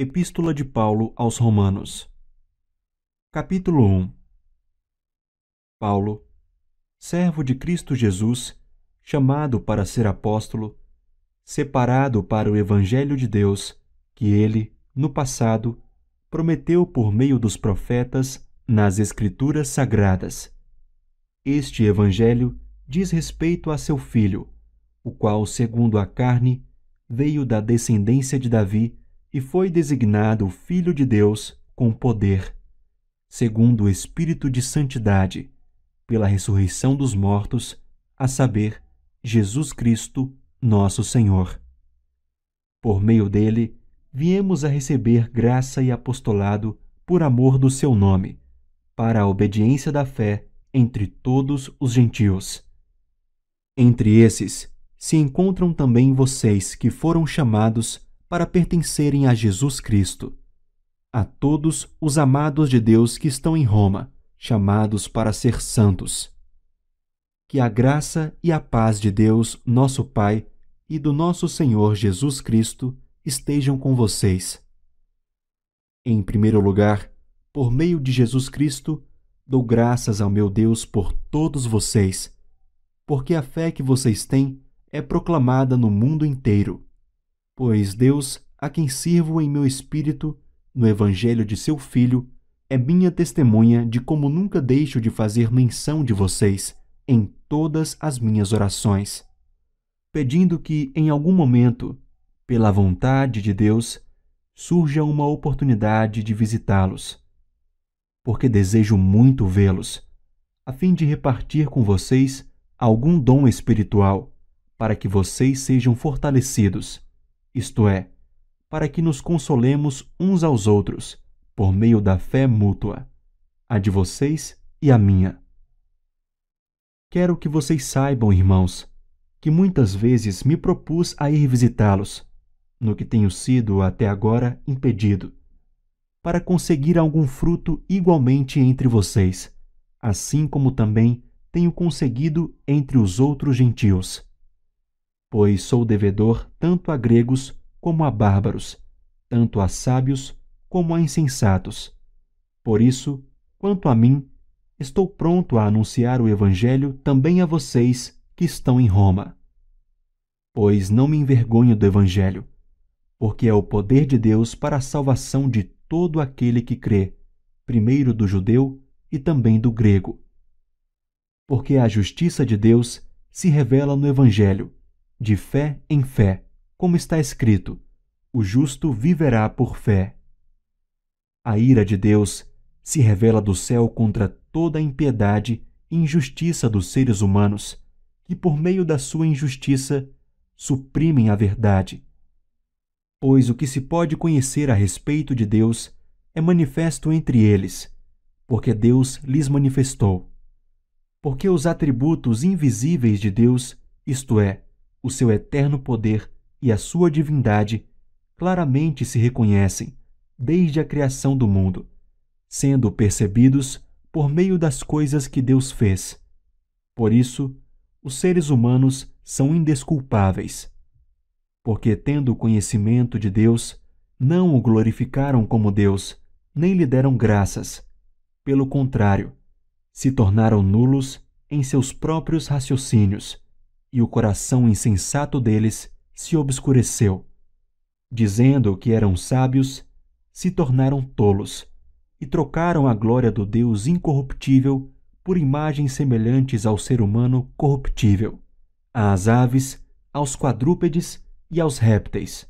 Epístola de Paulo aos Romanos. Capítulo 1. Paulo, servo de Cristo Jesus, chamado para ser apóstolo, separado para o Evangelho de Deus, que ele, no passado, prometeu por meio dos profetas nas Escrituras Sagradas. Este Evangelho diz respeito a seu Filho, o qual, segundo a carne, veio da descendência de Davi e foi designado Filho de Deus com poder, segundo o Espírito de Santidade, pela ressurreição dos mortos, a saber, Jesus Cristo, nosso Senhor. Por meio dele, viemos a receber graça e apostolado por amor do seu nome, para a obediência da fé entre todos os gentios. Entre esses se encontram também vocês que foram chamados para pertencerem a Jesus Cristo. A todos os amados de Deus que estão em Roma, chamados para ser santos. Que a graça e a paz de Deus, nosso Pai, e do nosso Senhor Jesus Cristo estejam com vocês. Em primeiro lugar, por meio de Jesus Cristo, dou graças ao meu Deus por todos vocês, porque a fé que vocês têm é proclamada no mundo inteiro. Pois Deus, a quem sirvo em meu espírito, no Evangelho de seu Filho, é minha testemunha de como nunca deixo de fazer menção de vocês em todas as minhas orações, pedindo que, em algum momento, pela vontade de Deus, surja uma oportunidade de visitá-los, porque desejo muito vê-los, a fim de repartir com vocês algum dom espiritual, para que vocês sejam fortalecidos, isto é, para que nos consolemos uns aos outros, por meio da fé mútua, a de vocês e a minha. Quero que vocês saibam, irmãos, que muitas vezes me propus a ir visitá-los, no que tenho sido até agora impedido, para conseguir algum fruto igualmente entre vocês, assim como também tenho conseguido entre os outros gentios. Pois sou devedor tanto a gregos como a bárbaros, tanto a sábios como a insensatos. Por isso, quanto a mim, estou pronto a anunciar o Evangelho também a vocês que estão em Roma. Pois não me envergonho do Evangelho, porque é o poder de Deus para a salvação de todo aquele que crê, primeiro do judeu e também do grego. Porque a justiça de Deus se revela no Evangelho, de fé em fé, como está escrito: o justo viverá por fé. A ira de Deus se revela do céu contra toda a impiedade e injustiça dos seres humanos, que por meio da sua injustiça suprimem a verdade. Pois o que se pode conhecer a respeito de Deus é manifesto entre eles, porque Deus lhes manifestou. Porque os atributos invisíveis de Deus, isto é, o seu eterno poder e a sua divindade, claramente se reconhecem desde a criação do mundo, sendo percebidos por meio das coisas que Deus fez. Por isso, os seres humanos são indesculpáveis, porque, tendo o conhecimento de Deus, não o glorificaram como Deus, nem lhe deram graças. Pelo contrário, se tornaram nulos em seus próprios raciocínios, e o coração insensato deles se obscureceu. Dizendo que eram sábios, se tornaram tolos, e trocaram a glória do Deus incorruptível por imagens semelhantes ao ser humano corruptível, às aves, aos quadrúpedes e aos répteis.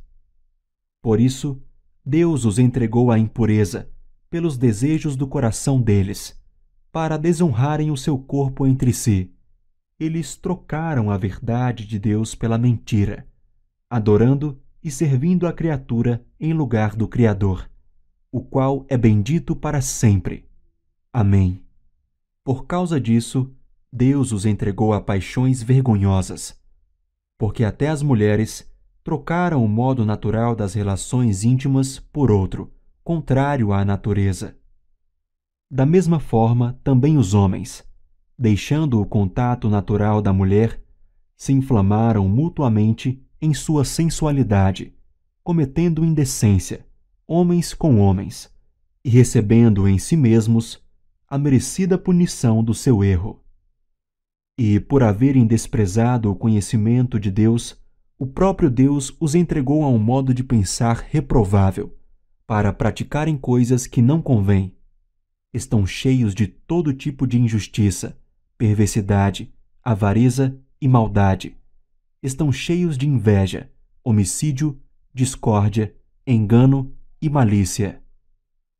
Por isso, Deus os entregou à impureza, pelos desejos do coração deles, para desonrarem o seu corpo entre si. Eles trocaram a verdade de Deus pela mentira, adorando e servindo a criatura em lugar do Criador, o qual é bendito para sempre. Amém. Por causa disso, Deus os entregou a paixões vergonhosas, porque até as mulheres trocaram o modo natural das relações íntimas por outro, contrário à natureza. Da mesma forma, também os homens, deixando o contato natural da mulher, se inflamaram mutuamente em sua sensualidade, cometendo indecência, homens com homens, e recebendo em si mesmos a merecida punição do seu erro. E, por haverem desprezado o conhecimento de Deus, o próprio Deus os entregou a um modo de pensar reprovável, para praticarem coisas que não convêm. Estão cheios de todo tipo de injustiça, perversidade, avareza e maldade. Estão cheios de inveja, homicídio, discórdia, engano e malícia.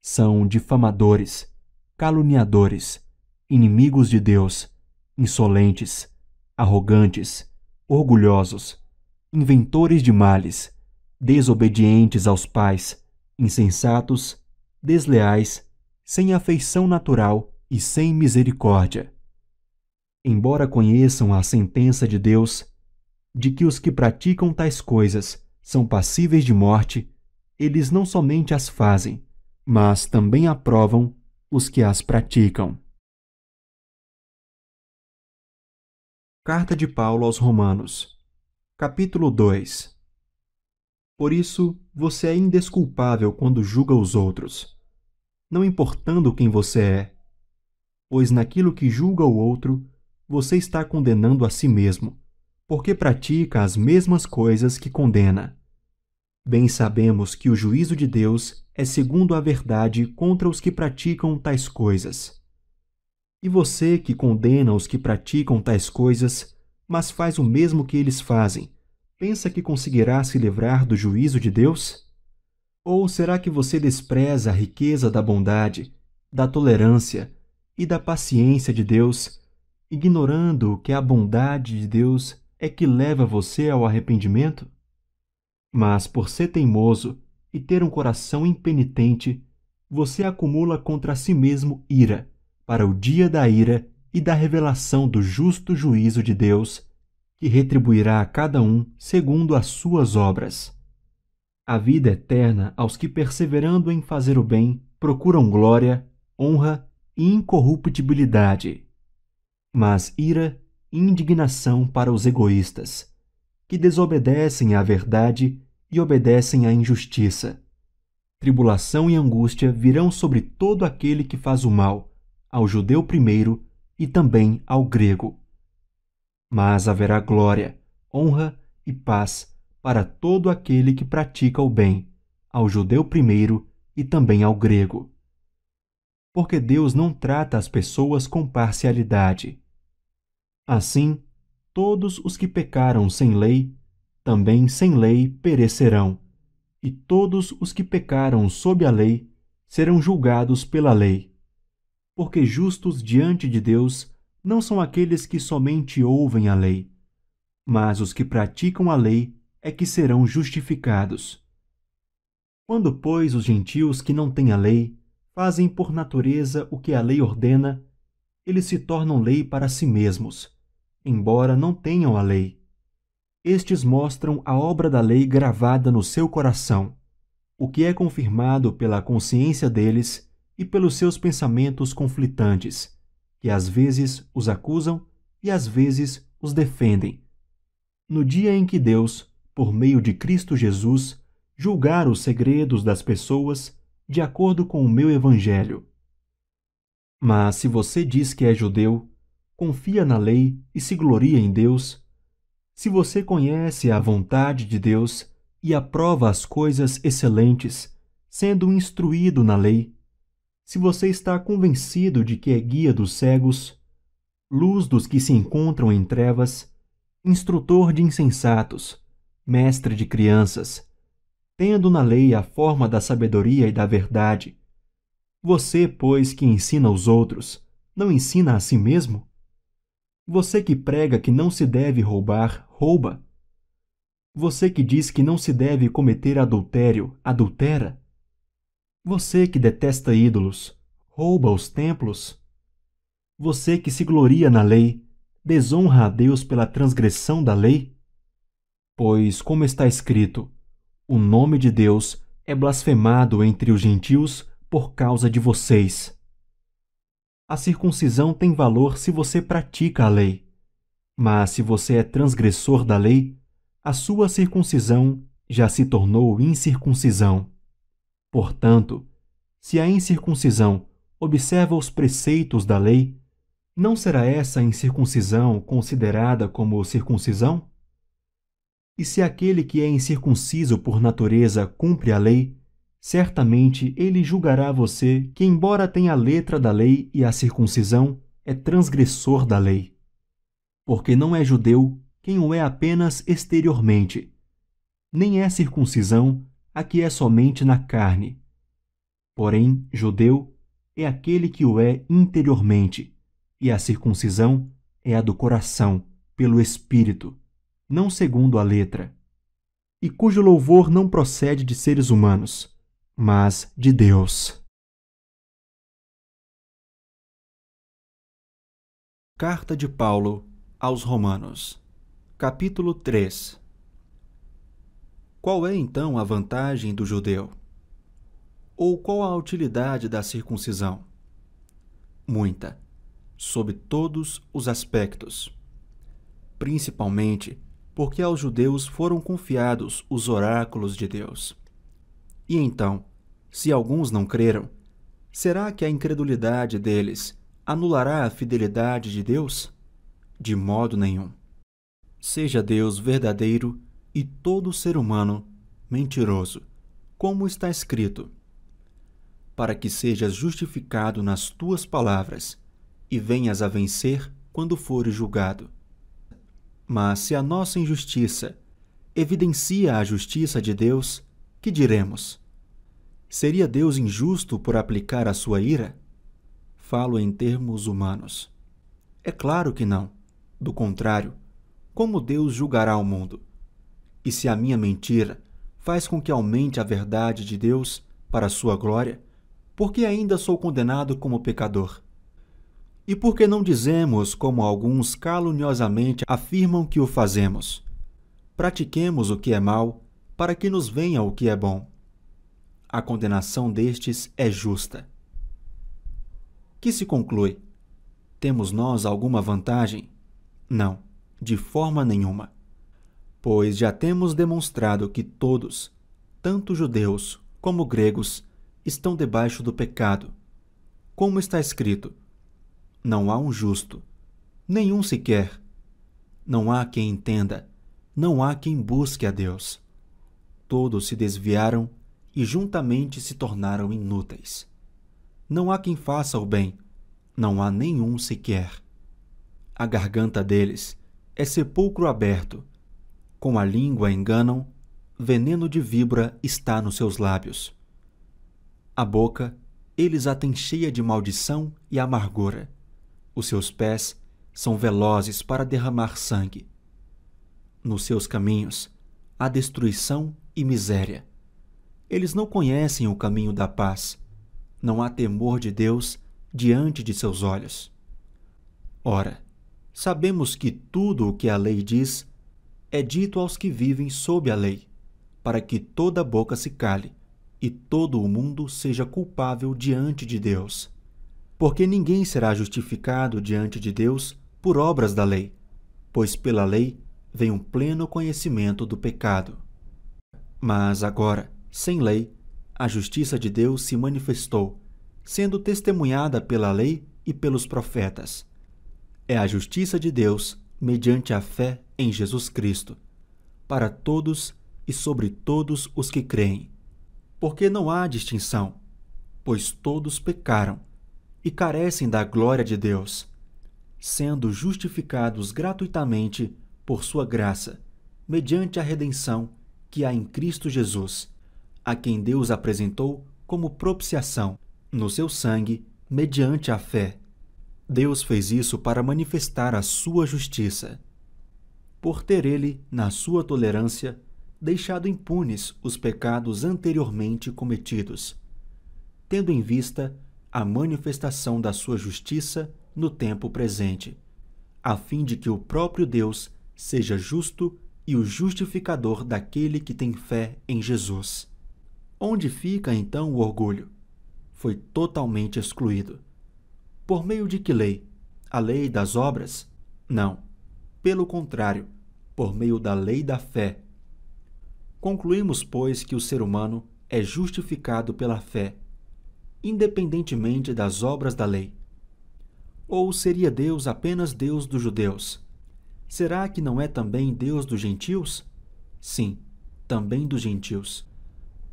São difamadores, caluniadores, inimigos de Deus, insolentes, arrogantes, orgulhosos, inventores de males, desobedientes aos pais, insensatos, desleais, sem afeição natural e sem misericórdia. Embora conheçam a sentença de Deus, de que os que praticam tais coisas são passíveis de morte, eles não somente as fazem, mas também aprovam os que as praticam. Carta de Paulo aos Romanos, capítulo 2. Por isso, você é indesculpável quando julga os outros, não importando quem você é, pois naquilo que julga o outro, você está condenando a si mesmo, porque pratica as mesmas coisas que condena. Bem sabemos que o juízo de Deus é segundo a verdade contra os que praticam tais coisas. E você que condena os que praticam tais coisas, mas faz o mesmo que eles fazem, pensa que conseguirá se livrar do juízo de Deus? Ou será que você despreza a riqueza da bondade, da tolerância e da paciência de Deus, ignorando que a bondade de Deus é que leva você ao arrependimento? Mas por ser teimoso e ter um coração impenitente, você acumula contra si mesmo ira, para o dia da ira e da revelação do justo juízo de Deus, que retribuirá a cada um segundo as suas obras. A vida eterna aos que, perseverando em fazer o bem, procuram glória, honra e incorruptibilidade. Mas ira e indignação para os egoístas, que desobedecem à verdade e obedecem à injustiça. Tribulação e angústia virão sobre todo aquele que faz o mal, ao judeu primeiro e também ao grego. Mas haverá glória, honra e paz para todo aquele que pratica o bem, ao judeu primeiro e também ao grego. Porque Deus não trata as pessoas com parcialidade. Assim, todos os que pecaram sem lei, também sem lei perecerão, e todos os que pecaram sob a lei serão julgados pela lei. Porque justos diante de Deus não são aqueles que somente ouvem a lei, mas os que praticam a lei é que serão justificados. Quando, pois, os gentios que não têm a lei fazem por natureza o que a lei ordena, eles se tornam lei para si mesmos, embora não tenham a lei. Estes mostram a obra da lei gravada no seu coração, o que é confirmado pela consciência deles e pelos seus pensamentos conflitantes, que às vezes os acusam e às vezes os defendem. No dia em que Deus, por meio de Cristo Jesus, julgar os segredos das pessoas de acordo com o meu evangelho. Mas se você diz que é judeu, confia na lei e se gloria em Deus, se você conhece a vontade de Deus e aprova as coisas excelentes, sendo instruído na lei, se você está convencido de que é guia dos cegos, luz dos que se encontram em trevas, instrutor de insensatos, mestre de crianças, tendo na lei a forma da sabedoria e da verdade, você, pois, que ensina os outros, não ensina a si mesmo? Você que prega que não se deve roubar, rouba. Você que diz que não se deve cometer adultério, adultera. Você que detesta ídolos, rouba os templos. Você que se gloria na lei, desonra a Deus pela transgressão da lei? Pois, como está escrito, o nome de Deus é blasfemado entre os gentios por causa de vocês. A circuncisão tem valor se você pratica a lei, mas se você é transgressor da lei, a sua circuncisão já se tornou incircuncisão. Portanto, se a incircuncisão observa os preceitos da lei, não será essa incircuncisão considerada como circuncisão? E se aquele que é incircunciso por natureza cumpre a lei, certamente ele julgará você que, embora tenha a letra da lei e a circuncisão, é transgressor da lei. Porque não é judeu quem o é apenas exteriormente, nem é circuncisão a que é somente na carne. Porém, judeu é aquele que o é interiormente, e a circuncisão é a do coração, pelo Espírito, não segundo a letra, e cujo louvor não procede de seres humanos, mas de Deus. Carta de Paulo aos Romanos, capítulo 3. Qual é então a vantagem do judeu? Ou qual a utilidade da circuncisão? Muita, sob todos os aspectos. Principalmente porque aos judeus foram confiados os oráculos de Deus. E então, se alguns não creram, será que a incredulidade deles anulará a fidelidade de Deus? De modo nenhum. Seja Deus verdadeiro e todo ser humano mentiroso, como está escrito: para que sejas justificado nas tuas palavras e venhas a vencer quando fores julgado. Mas se a nossa injustiça evidencia a justiça de Deus, que diremos? Seria Deus injusto por aplicar a sua ira? Falo em termos humanos. É claro que não. Do contrário, como Deus julgará o mundo? E se a minha mentira faz com que aumente a verdade de Deus para a sua glória, por que ainda sou condenado como pecador? E por que não dizemos, como alguns caluniosamente afirmam que o fazemos? Pratiquemos o que é mal, para que nos venha o que é bom. A condenação destes é justa. Que se conclui? Temos nós alguma vantagem? Não, de forma nenhuma. Pois já temos demonstrado que todos, tanto judeus como gregos, estão debaixo do pecado. Como está escrito: não há um justo, nenhum sequer. Não há quem entenda, não há quem busque a Deus. Todos se desviaram e juntamente se tornaram inúteis. Não há quem faça o bem, não há nenhum sequer. A garganta deles é sepulcro aberto. Com a língua enganam, veneno de víbora está nos seus lábios. A boca, eles a têm cheia de maldição e amargura. Os seus pés são velozes para derramar sangue. Nos seus caminhos há destruição e miséria. Eles não conhecem o caminho da paz. Não há temor de Deus diante de seus olhos. Ora, sabemos que tudo o que a lei diz é dito aos que vivem sob a lei, para que toda boca se cale e todo o mundo seja culpável diante de Deus. Porque ninguém será justificado diante de Deus por obras da lei, pois pela lei vem um pleno conhecimento do pecado. Mas agora, sem lei, a justiça de Deus se manifestou, sendo testemunhada pela lei e pelos profetas. É a justiça de Deus mediante a fé em Jesus Cristo, para todos e sobre todos os que creem. Porque não há distinção, pois todos pecaram e carecem da glória de Deus, sendo justificados gratuitamente por sua graça, mediante a redenção que há em Cristo Jesus, a quem Deus apresentou como propiciação no seu sangue, mediante a fé. Deus fez isso para manifestar a sua justiça, por ter ele, na sua tolerância, deixado impunes os pecados anteriormente cometidos, tendo em vista a manifestação da sua justiça no tempo presente, a fim de que o próprio Deus seja justo e o justificador daquele que tem fé em Jesus. Onde fica então o orgulho? Foi totalmente excluído. Por meio de que lei? A lei das obras? Não. Pelo contrário, por meio da lei da fé. Concluímos, pois, que o ser humano é justificado pela fé, independentemente das obras da lei. Ou seria Deus apenas Deus dos judeus? Será que não é também Deus dos gentios? Sim, também dos gentios,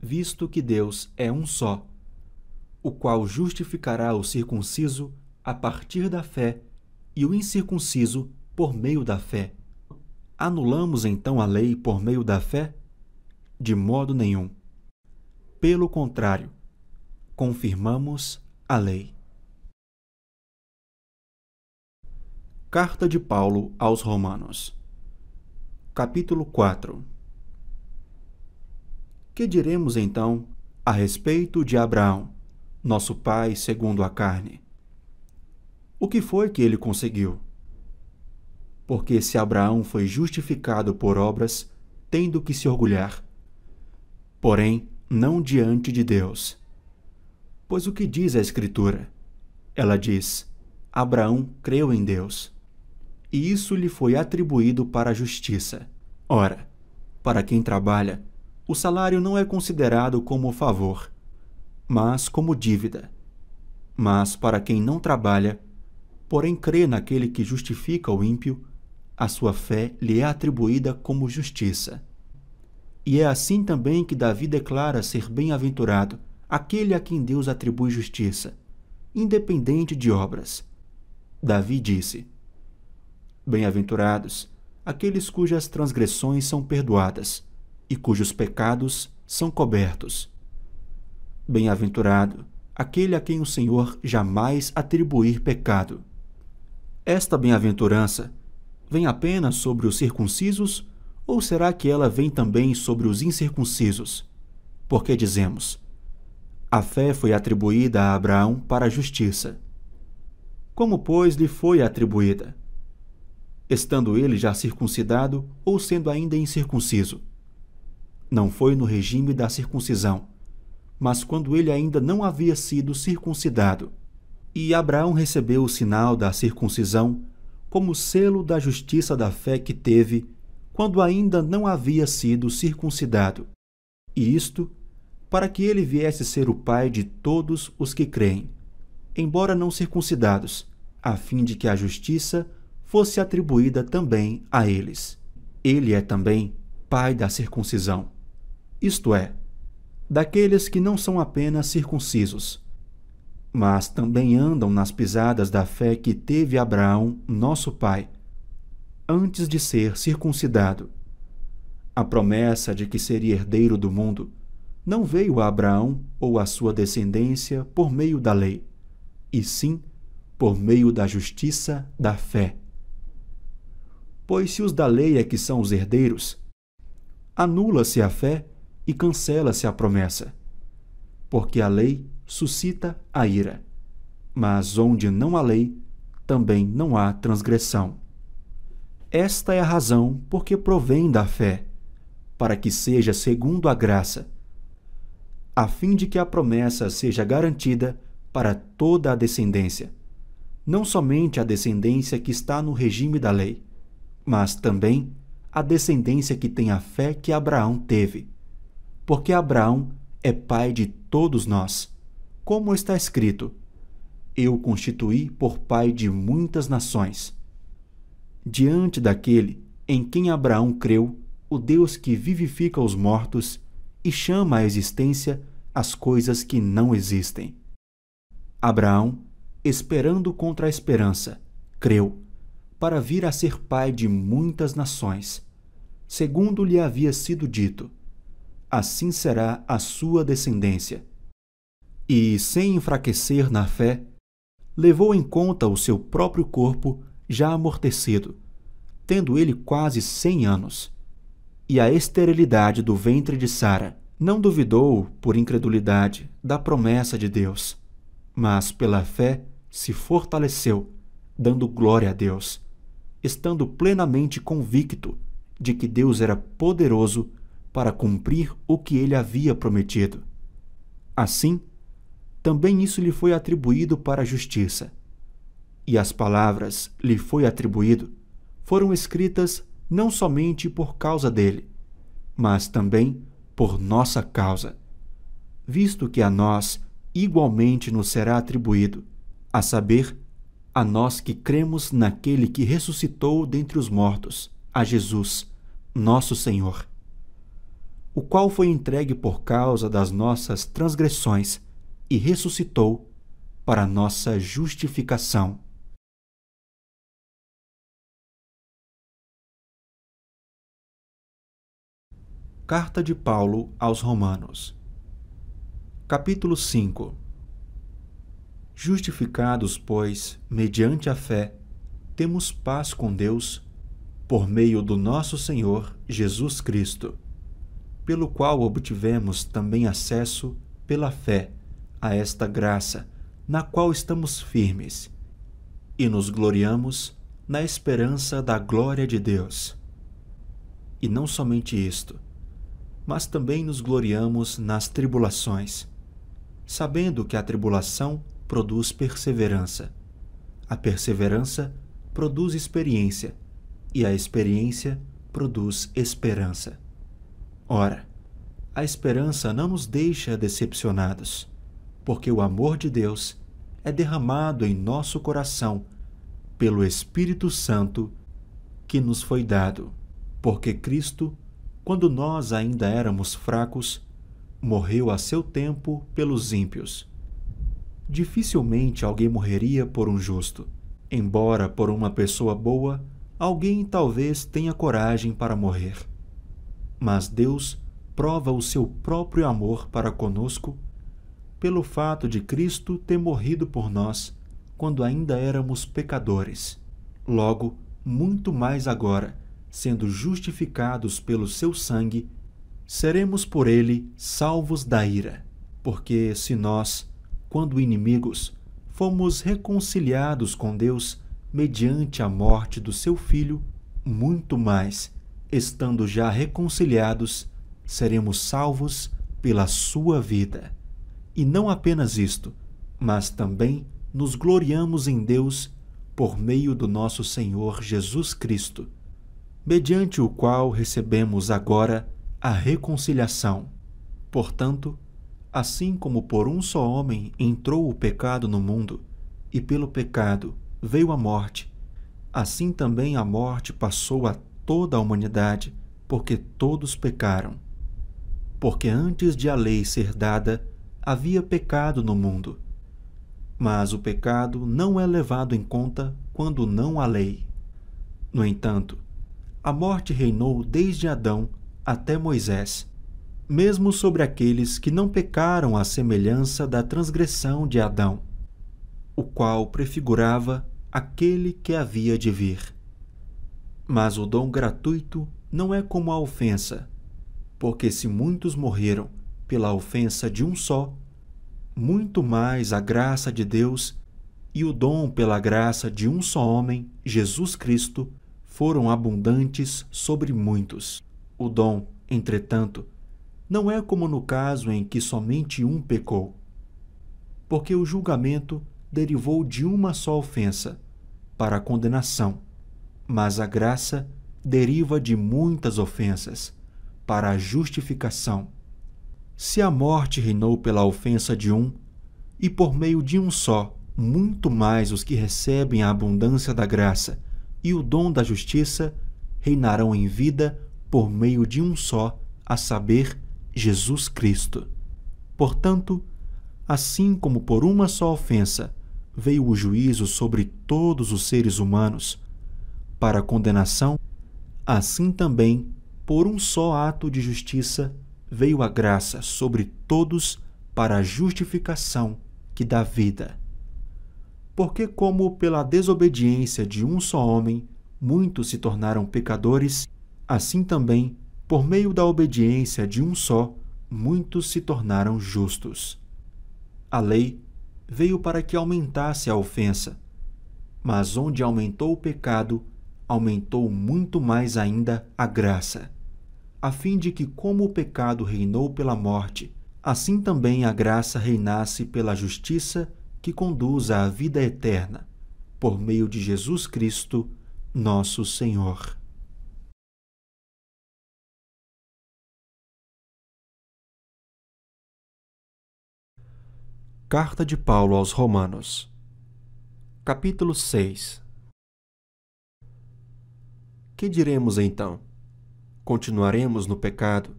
visto que Deus é um só, o qual justificará o circunciso a partir da fé e o incircunciso por meio da fé. Anulamos então a lei por meio da fé? De modo nenhum. Pelo contrário, confirmamos a lei. Carta de Paulo aos Romanos, capítulo 4. Que diremos então a respeito de Abraão, nosso pai segundo a carne? O que foi que ele conseguiu? Porque se Abraão foi justificado por obras, tem do que se orgulhar. Porém, não diante de Deus. Pois o que diz a Escritura? Ela diz: Abraão creu em Deus, e isso lhe foi atribuído para a justiça. Ora, para quem trabalha, o salário não é considerado como favor, mas como dívida. Mas para quem não trabalha, porém crê naquele que justifica o ímpio, a sua fé lhe é atribuída como justiça. E é assim também que Davi declara ser bem-aventurado aquele a quem Deus atribui justiça, independente de obras. Davi disse: Bem-aventurados aqueles cujas transgressões são perdoadas e cujos pecados são cobertos. Bem-aventurado aquele a quem o Senhor jamais atribuir pecado. Esta bem-aventurança vem apenas sobre os circuncisos, ou será que ela vem também sobre os incircuncisos? Porque dizemos: a fé foi atribuída a Abraão para a justiça. Como, pois, lhe foi atribuída? Estando ele já circuncidado ou sendo ainda incircunciso? Não foi no regime da circuncisão, mas quando ele ainda não havia sido circuncidado. E Abraão recebeu o sinal da circuncisão como selo da justiça da fé que teve quando ainda não havia sido circuncidado. E isto para que ele viesse ser o pai de todos os que creem, embora não circuncidados, a fim de que a justiça fosse atribuída também a eles. Ele é também pai da circuncisão, isto é, daqueles que não são apenas circuncisos, mas também andam nas pisadas da fé que teve Abraão, nosso pai, antes de ser circuncidado. A promessa de que seria herdeiro do mundo não veio a Abraão ou a sua descendência por meio da lei, e sim por meio da justiça da fé. Pois se os da lei é que são os herdeiros, anula-se a fé e cancela-se a promessa, porque a lei suscita a ira, mas onde não há lei, também não há transgressão. Esta é a razão por que provém da fé, para que seja segundo a graça, a fim de que a promessa seja garantida para toda a descendência, não somente a descendência que está no regime da lei, mas também a descendência que tem a fé que Abraão teve, porque Abraão é pai de todos nós, como está escrito: eu o constituí por pai de muitas nações. Diante daquele em quem Abraão creu, o Deus que vivifica os mortos e chama à existência as coisas que não existem. Abraão, esperando contra a esperança, creu, para vir a ser pai de muitas nações, segundo lhe havia sido dito: assim será a sua descendência. E, sem enfraquecer na fé, levou em conta o seu próprio corpo já amortecido, tendo ele quase 100 anos, e a esterilidade do ventre de Sara. Não duvidou, por incredulidade, da promessa de Deus, mas pela fé se fortaleceu, dando glória a Deus, estando plenamente convicto de que Deus era poderoso para cumprir o que ele havia prometido. Assim, também isso lhe foi atribuído para a justiça. E as palavras lhe foi atribuído foram escritas não somente por causa dele, mas também por nossa causa, visto que a nós igualmente nos será atribuído, a saber, a nós que cremos naquele que ressuscitou dentre os mortos, a Jesus, nosso Senhor, o qual foi entregue por causa das nossas transgressões e ressuscitou para nossa justificação. Carta de Paulo aos Romanos, capítulo 5. Justificados, pois, mediante a fé, temos paz com Deus, por meio do nosso Senhor Jesus Cristo, pelo qual obtivemos também acesso, pela fé, a esta graça, na qual estamos firmes, e nos gloriamos na esperança da glória de Deus. E não somente isto, mas também nos gloriamos nas tribulações, sabendo que a tribulação produz perseverança, a perseverança produz experiência, e a experiência produz esperança. Ora, a esperança não nos deixa decepcionados, porque o amor de Deus é derramado em nosso coração pelo Espírito Santo que nos foi dado, porque Cristo, quando nós ainda éramos fracos, morreu a seu tempo pelos ímpios. Dificilmente alguém morreria por um justo, embora por uma pessoa boa alguém talvez tenha coragem para morrer. Mas Deus prova o seu próprio amor para conosco pelo fato de Cristo ter morrido por nós quando ainda éramos pecadores. Logo, muito mais agora, sendo justificados pelo seu sangue, seremos por ele salvos da ira. Porque se nós, quando inimigos, fomos reconciliados com Deus mediante a morte do seu Filho, muito mais, estando já reconciliados, seremos salvos pela sua vida. E não apenas isto, mas também nos gloriamos em Deus por meio do nosso Senhor Jesus Cristo, mediante o qual recebemos agora a reconciliação. Portanto, assim como por um só homem entrou o pecado no mundo, e pelo pecado veio a morte, assim também a morte passou a toda a humanidade, porque todos pecaram. Porque antes de a lei ser dada, havia pecado no mundo. Mas o pecado não é levado em conta quando não há lei. No entanto, a morte reinou desde Adão até Moisés, mesmo sobre aqueles que não pecaram à semelhança da transgressão de Adão, o qual prefigurava aquele que havia de vir. Mas o dom gratuito não é como a ofensa, porque se muitos morreram pela ofensa de um só, muito mais a graça de Deus e o dom pela graça de um só homem, Jesus Cristo, foram abundantes sobre muitos. O dom, entretanto, não é como no caso em que somente um pecou, porque o julgamento derivou de uma só ofensa, para a condenação, mas a graça deriva de muitas ofensas, para a justificação. Se a morte reinou pela ofensa de um, e por meio de um só, muito mais os que recebem a abundância da graça e o dom da justiça reinarão em vida por meio de um só, a saber, Jesus Cristo. Portanto, assim como por uma só ofensa veio o juízo sobre todos os seres humanos, para a condenação, assim também, por um só ato de justiça, veio a graça sobre todos para a justificação que dá vida. Porque como pela desobediência de um só homem muitos se tornaram pecadores, assim também, por meio da obediência de um só, muitos se tornaram justos. A lei veio para que aumentasse a ofensa, mas onde aumentou o pecado, aumentou muito mais ainda a graça, a fim de que, como o pecado reinou pela morte, assim também a graça reinasse pela justiça que conduz à vida eterna, por meio de Jesus Cristo, nosso Senhor. Carta de Paulo aos Romanos, capítulo 6. Que diremos então? Continuaremos no pecado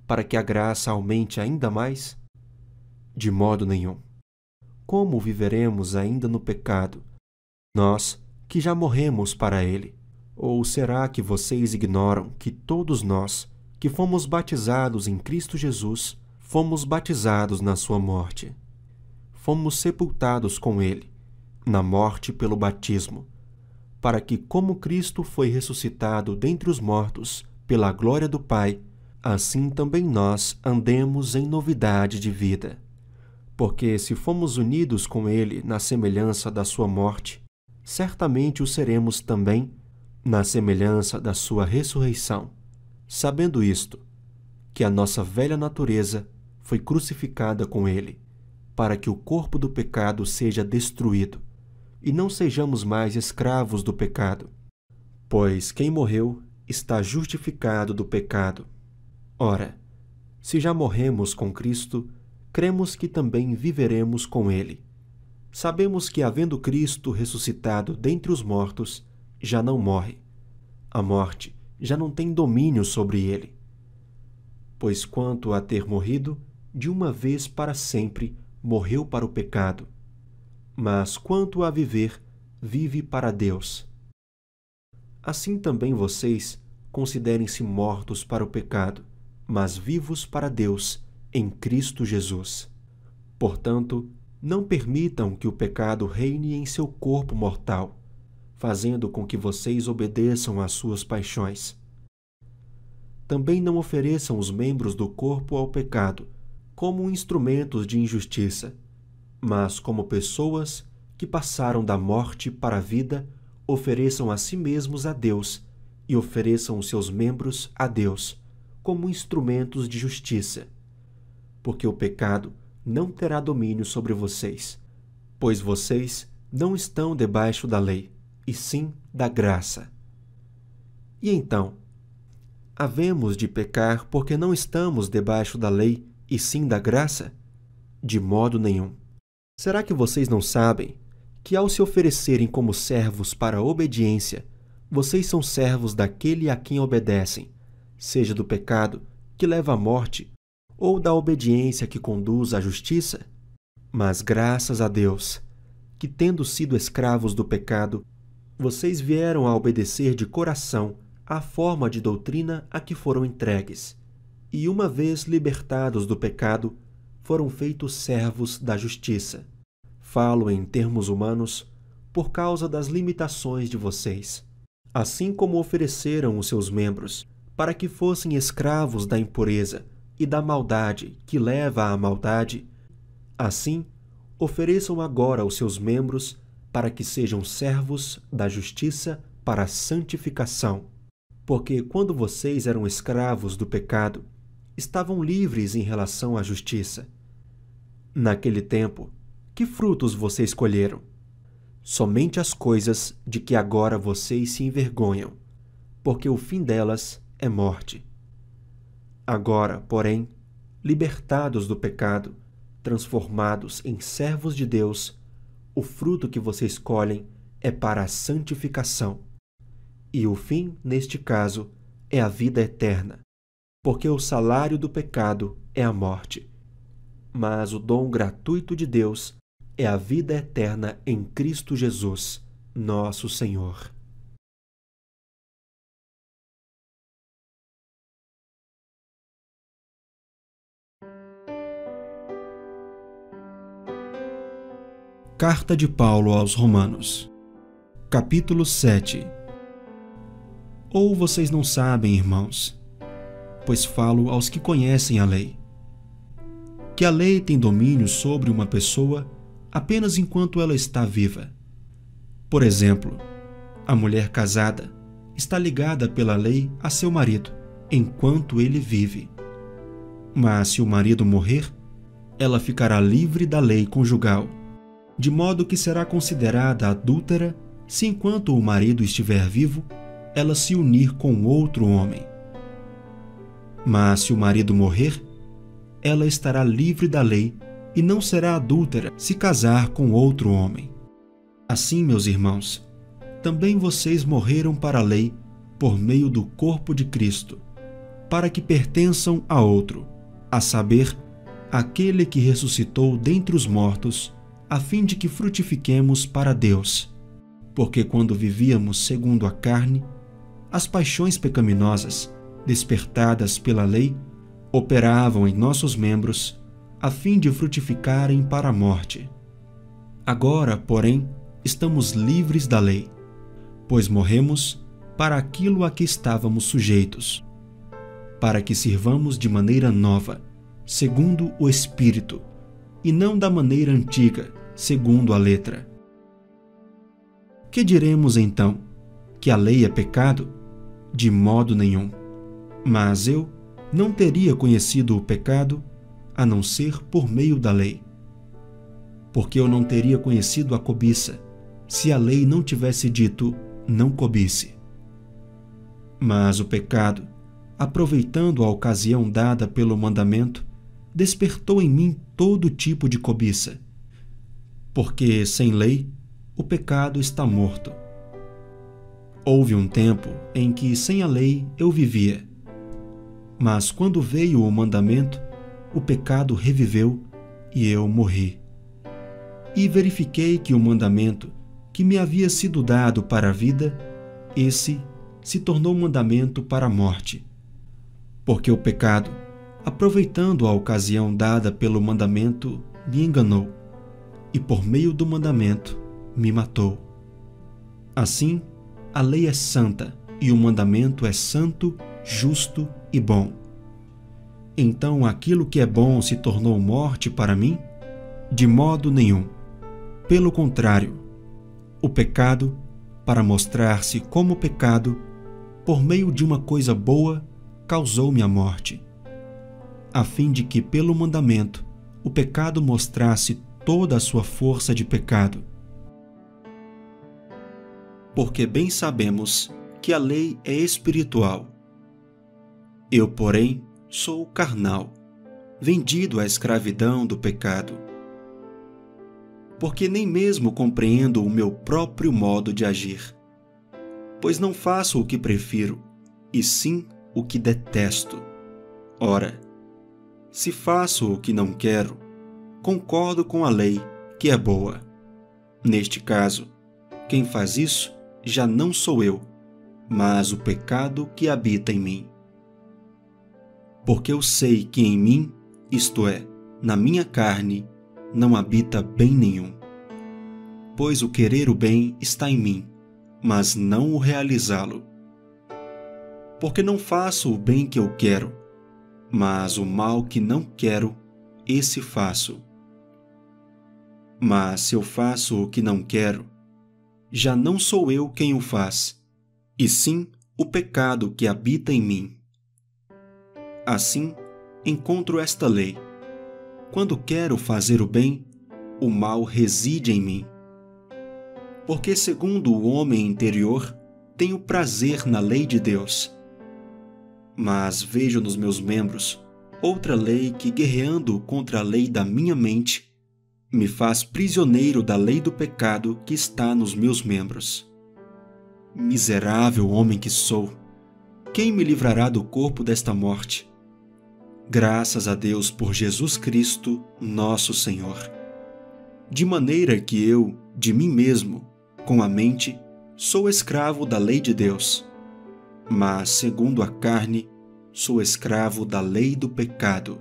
para que a graça aumente ainda mais? De modo nenhum. Como viveremos ainda no pecado, nós que já morremos para ele? Ou será que vocês ignoram que todos nós, que fomos batizados em Cristo Jesus, fomos batizados na sua morte? Fomos sepultados com ele, na morte pelo batismo, para que, como Cristo foi ressuscitado dentre os mortos pela glória do Pai, assim também nós andemos em novidade de vida. Porque se fomos unidos com ele na semelhança da sua morte, certamente o seremos também na semelhança da sua ressurreição. Sabendo isto, que a nossa velha natureza foi crucificada com ele, para que o corpo do pecado seja destruído, e não sejamos mais escravos do pecado. Pois quem morreu está justificado do pecado. Ora, se já morremos com Cristo, cremos que também viveremos com ele. Sabemos que, havendo Cristo ressuscitado dentre os mortos, já não morre. A morte já não tem domínio sobre ele. Pois quanto a ter morrido, de uma vez para sempre morreu para o pecado. Mas quanto a viver, vive para Deus. Assim também vocês considerem-se mortos para o pecado, mas vivos para Deus em Cristo Jesus. Portanto, não permitam que o pecado reine em seu corpo mortal, fazendo com que vocês obedeçam às suas paixões. Também não ofereçam os membros do corpo ao pecado como instrumentos de injustiça, mas como pessoas que passaram da morte para a vida, ofereçam a si mesmos a Deus e ofereçam os seus membros a Deus como instrumentos de justiça. Porque o pecado não terá domínio sobre vocês, pois vocês não estão debaixo da lei, e sim da graça. E então, havemos de pecar porque não estamos debaixo da lei, e sim da graça? De modo nenhum. Será que vocês não sabem que, ao se oferecerem como servos para a obediência, vocês são servos daquele a quem obedecem, seja do pecado, que leva à morte, ou da obediência que conduz à justiça? Mas graças a Deus, que tendo sido escravos do pecado, vocês vieram a obedecer de coração à forma de doutrina a que foram entregues, e uma vez libertados do pecado, foram feitos servos da justiça. Falo em termos humanos por causa das limitações de vocês. Assim como ofereceram os seus membros para que fossem escravos da impureza e da maldade que leva à maldade, assim ofereçam agora os seus membros para que sejam servos da justiça para a santificação. Porque quando vocês eram escravos do pecado, estavam livres em relação à justiça. Naquele tempo, que frutos vocês colheram? Somente as coisas de que agora vocês se envergonham, porque o fim delas é morte. Agora, porém, libertados do pecado, transformados em servos de Deus, o fruto que vocês colhem é para a santificação. E o fim, neste caso, é a vida eterna, porque o salário do pecado é a morte. Mas o dom gratuito de Deus é a vida eterna em Cristo Jesus, nosso Senhor. Carta de Paulo aos Romanos, capítulo 7. Ou vocês não sabem, irmãos, pois falo aos que conhecem a lei, que a lei tem domínio sobre uma pessoa apenas enquanto ela está viva. Por exemplo, a mulher casada está ligada pela lei a seu marido enquanto ele vive. Mas se o marido morrer, ela ficará livre da lei conjugal, de modo que será considerada adúltera se enquanto o marido estiver vivo, ela se unir com outro homem. Mas se o marido morrer, ela estará livre da lei e não será adúltera se casar com outro homem. Assim, meus irmãos, também vocês morreram para a lei por meio do corpo de Cristo, para que pertençam a outro, a saber, aquele que ressuscitou dentre os mortos, a fim de que frutifiquemos para Deus. Porque quando vivíamos segundo a carne, as paixões pecaminosas, despertadas pela lei, operavam em nossos membros, a fim de frutificarem para a morte. Agora, porém, estamos livres da lei, pois morremos para aquilo a que estávamos sujeitos, para que sirvamos de maneira nova, segundo o Espírito, e não da maneira antiga, segundo a letra. Que diremos então? Que a lei é pecado? De modo nenhum. Mas eu não teria conhecido o pecado a não ser por meio da lei. Porque eu não teria conhecido a cobiça, se a lei não tivesse dito, não cobice. Mas o pecado, aproveitando a ocasião dada pelo mandamento, despertou em mim todo tipo de cobiça. Porque, sem lei, o pecado está morto. Houve um tempo em que, sem a lei, eu vivia. Mas quando veio o mandamento, o pecado reviveu e eu morri. E verifiquei que o mandamento que me havia sido dado para a vida, esse se tornou mandamento para a morte. Porque o pecado, aproveitando a ocasião dada pelo mandamento, me enganou, e por meio do mandamento me matou. Assim, a lei é santa e o mandamento é santo, justo e bom. Então aquilo que é bom se tornou morte para mim? De modo nenhum. Pelo contrário, o pecado, para mostrar-se como pecado, por meio de uma coisa boa, causou-me a morte, a fim de que pelo mandamento o pecado mostrasse toda a sua força de pecado. Porque bem sabemos que a lei é espiritual. Eu, porém, sou carnal, vendido à escravidão do pecado. Porque nem mesmo compreendo o meu próprio modo de agir. Pois não faço o que prefiro, e sim o que detesto. Ora, se faço o que não quero, concordo com a lei, que é boa. Neste caso, quem faz isso já não sou eu, mas o pecado que habita em mim. Porque eu sei que em mim, isto é, na minha carne, não habita bem nenhum. Pois o querer o bem está em mim, mas não o realizá-lo. Porque não faço o bem que eu quero, mas o mal que não quero, esse faço. Mas se eu faço o que não quero, já não sou eu quem o faz, e sim o pecado que habita em mim. Assim, encontro esta lei. Quando quero fazer o bem, o mal reside em mim. Porque, segundo o homem interior, tenho prazer na lei de Deus. Mas vejo nos meus membros outra lei que, guerreando contra a lei da minha mente, me faz prisioneiro da lei do pecado que está nos meus membros. Miserável homem que sou! Quem me livrará do corpo desta morte? Graças a Deus por Jesus Cristo, nosso Senhor. De maneira que eu, de mim mesmo, com a mente, sou escravo da lei de Deus, mas, segundo a carne, sou escravo da lei do pecado.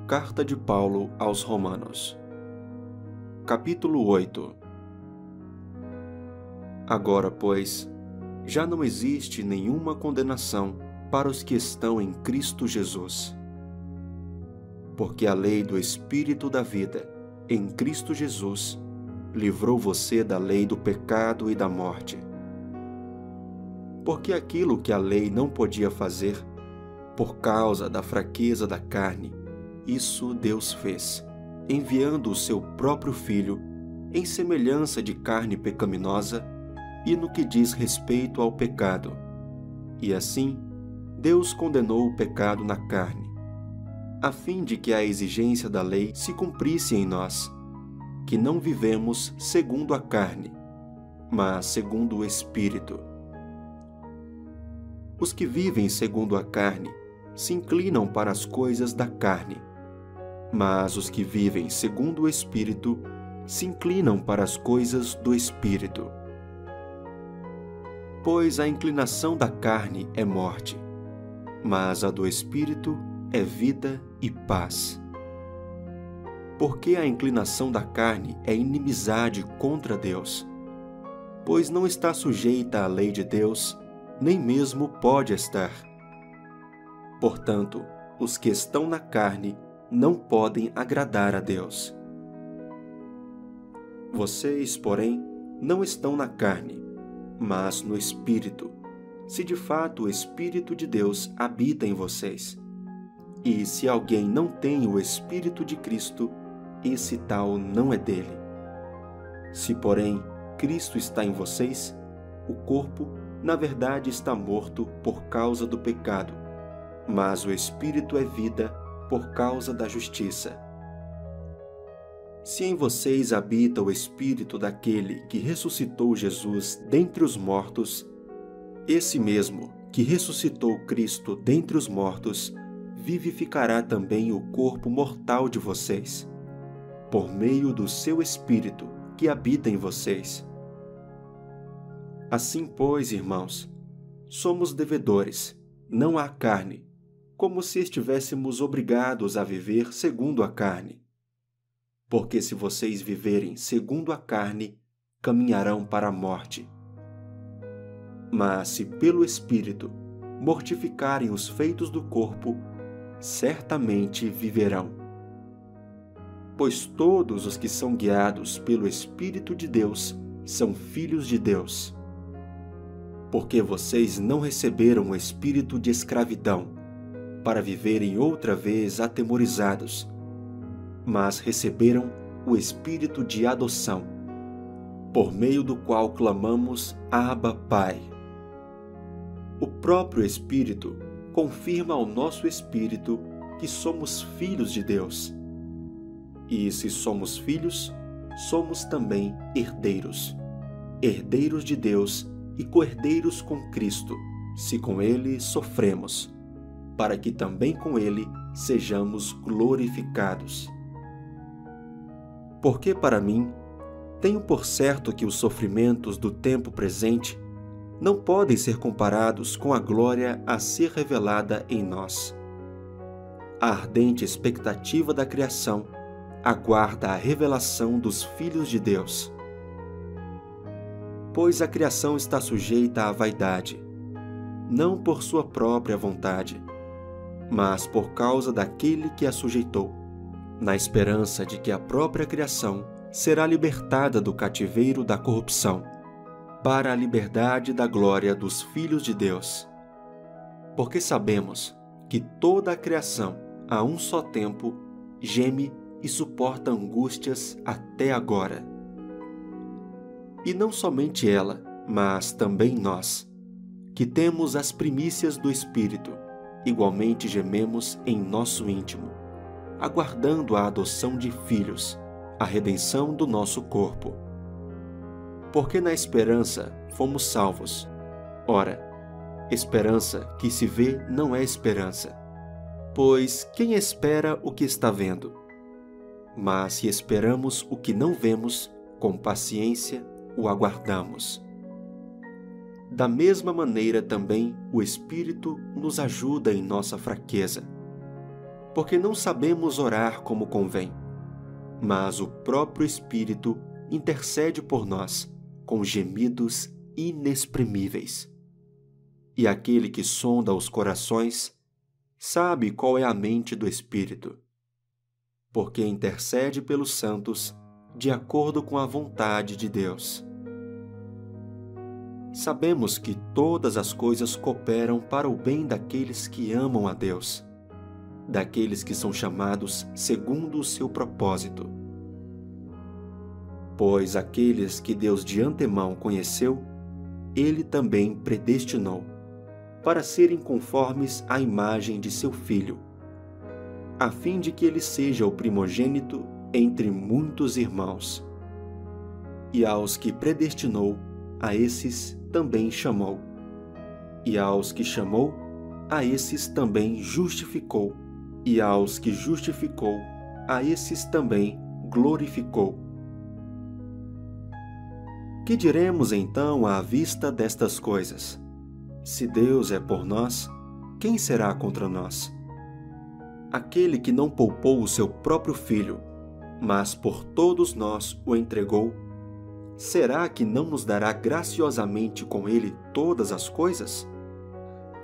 Carta de Paulo aos Romanos, capítulo 8. Agora, pois, já não existe nenhuma condenação para os que estão em Cristo Jesus. Porque a lei do Espírito da vida, em Cristo Jesus, livrou você da lei do pecado e da morte. Porque aquilo que a lei não podia fazer, por causa da fraqueza da carne, isso Deus fez, enviando o seu próprio Filho em semelhança de carne pecaminosa e no que diz respeito ao pecado. E assim, Deus condenou o pecado na carne, a fim de que a exigência da lei se cumprisse em nós, que não vivemos segundo a carne, mas segundo o Espírito. Os que vivem segundo a carne se inclinam para as coisas da carne, mas os que vivem segundo o Espírito se inclinam para as coisas do Espírito. Pois a inclinação da carne é morte, mas a do Espírito é vida e paz. Porque a inclinação da carne é inimizade contra Deus, pois não está sujeita à lei de Deus, nem mesmo pode estar. Portanto, os que estão na carne não podem agradar a Deus. Vocês, porém, não estão na carne, mas no Espírito, se de fato o Espírito de Deus habita em vocês. E se alguém não tem o Espírito de Cristo, esse tal não é dele. Se, porém, Cristo está em vocês, o corpo, na verdade, está morto por causa do pecado, mas o Espírito é vida por causa da justiça. Se em vocês habita o Espírito daquele que ressuscitou Jesus dentre os mortos, esse mesmo que ressuscitou Cristo dentre os mortos, vivificará também o corpo mortal de vocês, por meio do seu Espírito que habita em vocês. Assim, pois, irmãos, somos devedores, não à carne, como se estivéssemos obrigados a viver segundo a carne. Porque se vocês viverem segundo a carne, caminharão para a morte. Mas se pelo Espírito mortificarem os feitos do corpo, certamente viverão. Pois todos os que são guiados pelo Espírito de Deus são filhos de Deus. Porque vocês não receberam o espírito de escravidão, para viverem outra vez atemorizados, mas receberam o espírito de adoção, por meio do qual clamamos Abba, Pai. O próprio Espírito confirma ao nosso espírito que somos filhos de Deus. E se somos filhos, somos também herdeiros, herdeiros de Deus e co-herdeiros com Cristo, se com Ele sofremos, para que também com Ele sejamos glorificados. Porque para mim, tenho por certo que os sofrimentos do tempo presente não podem ser comparados com a glória a ser revelada em nós. A ardente expectativa da criação aguarda a revelação dos filhos de Deus. Pois a criação está sujeita à vaidade, não por sua própria vontade, mas por causa daquele que a sujeitou, na esperança de que a própria criação será libertada do cativeiro da corrupção, para a liberdade da glória dos filhos de Deus. Porque sabemos que toda a criação, a um só tempo, geme e suporta angústias até agora. E não somente ela, mas também nós, que temos as primícias do Espírito, igualmente gememos em nosso íntimo, aguardando a adoção de filhos, a redenção do nosso corpo. Porque na esperança fomos salvos. Ora, esperança que se vê não é esperança, pois quem espera o que está vendo? Mas se esperamos o que não vemos, com paciência o aguardamos. Da mesma maneira também o Espírito nos ajuda em nossa fraqueza, porque não sabemos orar como convém, mas o próprio Espírito intercede por nós com gemidos inexprimíveis. E aquele que sonda os corações sabe qual é a mente do Espírito, porque intercede pelos santos de acordo com a vontade de Deus. Sabemos que todas as coisas cooperam para o bem daqueles que amam a Deus, daqueles que são chamados segundo o seu propósito. Pois aqueles que Deus de antemão conheceu, Ele também predestinou, para serem conformes à imagem de seu Filho, a fim de que ele seja o primogênito entre muitos irmãos. E aos que predestinou, a esses também chamou. E aos que chamou, a esses também justificou. E aos que justificou, a esses também glorificou. Que diremos então à vista destas coisas? Se Deus é por nós, quem será contra nós? Aquele que não poupou o seu próprio Filho, mas por todos nós o entregou, será que não nos dará graciosamente com ele todas as coisas?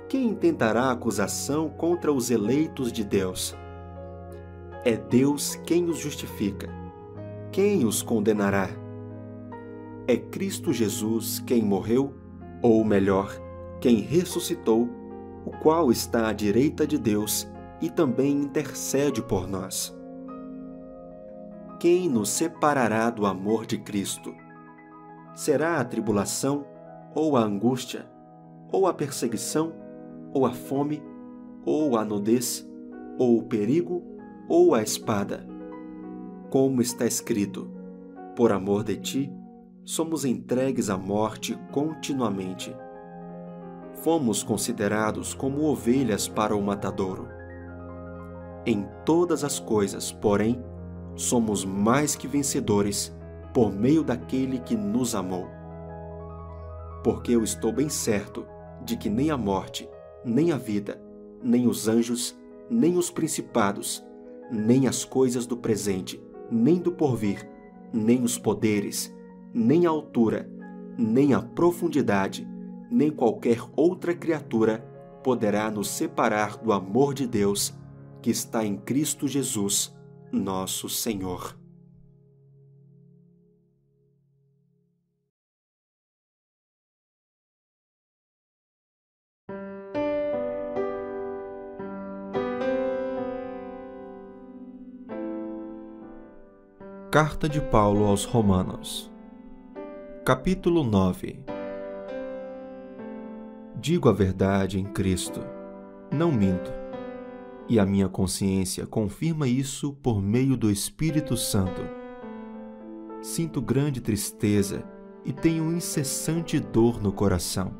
Quem intentará acusação contra os eleitos de Deus? É Deus quem os justifica. Quem os condenará? É Cristo Jesus quem morreu, ou melhor, quem ressuscitou, o qual está à direita de Deus e também intercede por nós. Quem nos separará do amor de Cristo? Será a tribulação, ou a angústia, ou a perseguição, ou a fome, ou a nudez, ou o perigo, ou a espada? Como está escrito: por amor de ti, somos entregues à morte continuamente. Fomos considerados como ovelhas para o matadouro. Em todas as coisas, porém, somos mais que vencedores por meio daquele que nos amou. Porque eu estou bem certo de que nem a morte, nem a vida, nem os anjos, nem os principados, nem as coisas do presente, nem do porvir, nem os poderes, nem a altura, nem a profundidade, nem qualquer outra criatura poderá nos separar do amor de Deus que está em Cristo Jesus, nosso Senhor. Carta de Paulo aos Romanos, capítulo 9. Digo a verdade em Cristo, não minto, e a minha consciência confirma isso por meio do Espírito Santo. Sinto grande tristeza e tenho incessante dor no coração,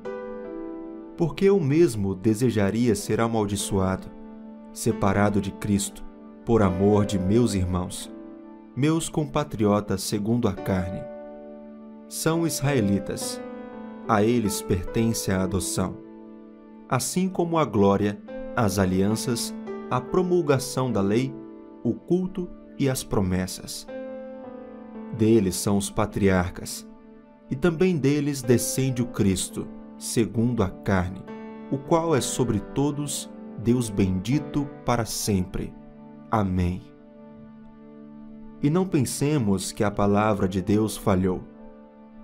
porque eu mesmo desejaria ser amaldiçoado, separado de Cristo, por amor de meus irmãos, meus compatriotas segundo a carne. São israelitas, a eles pertence a adoção, assim como a glória, as alianças, a promulgação da lei, o culto e as promessas. Deles são os patriarcas, e também deles descende o Cristo, segundo a carne, o qual é sobre todos Deus bendito para sempre. Amém. E não pensemos que a palavra de Deus falhou,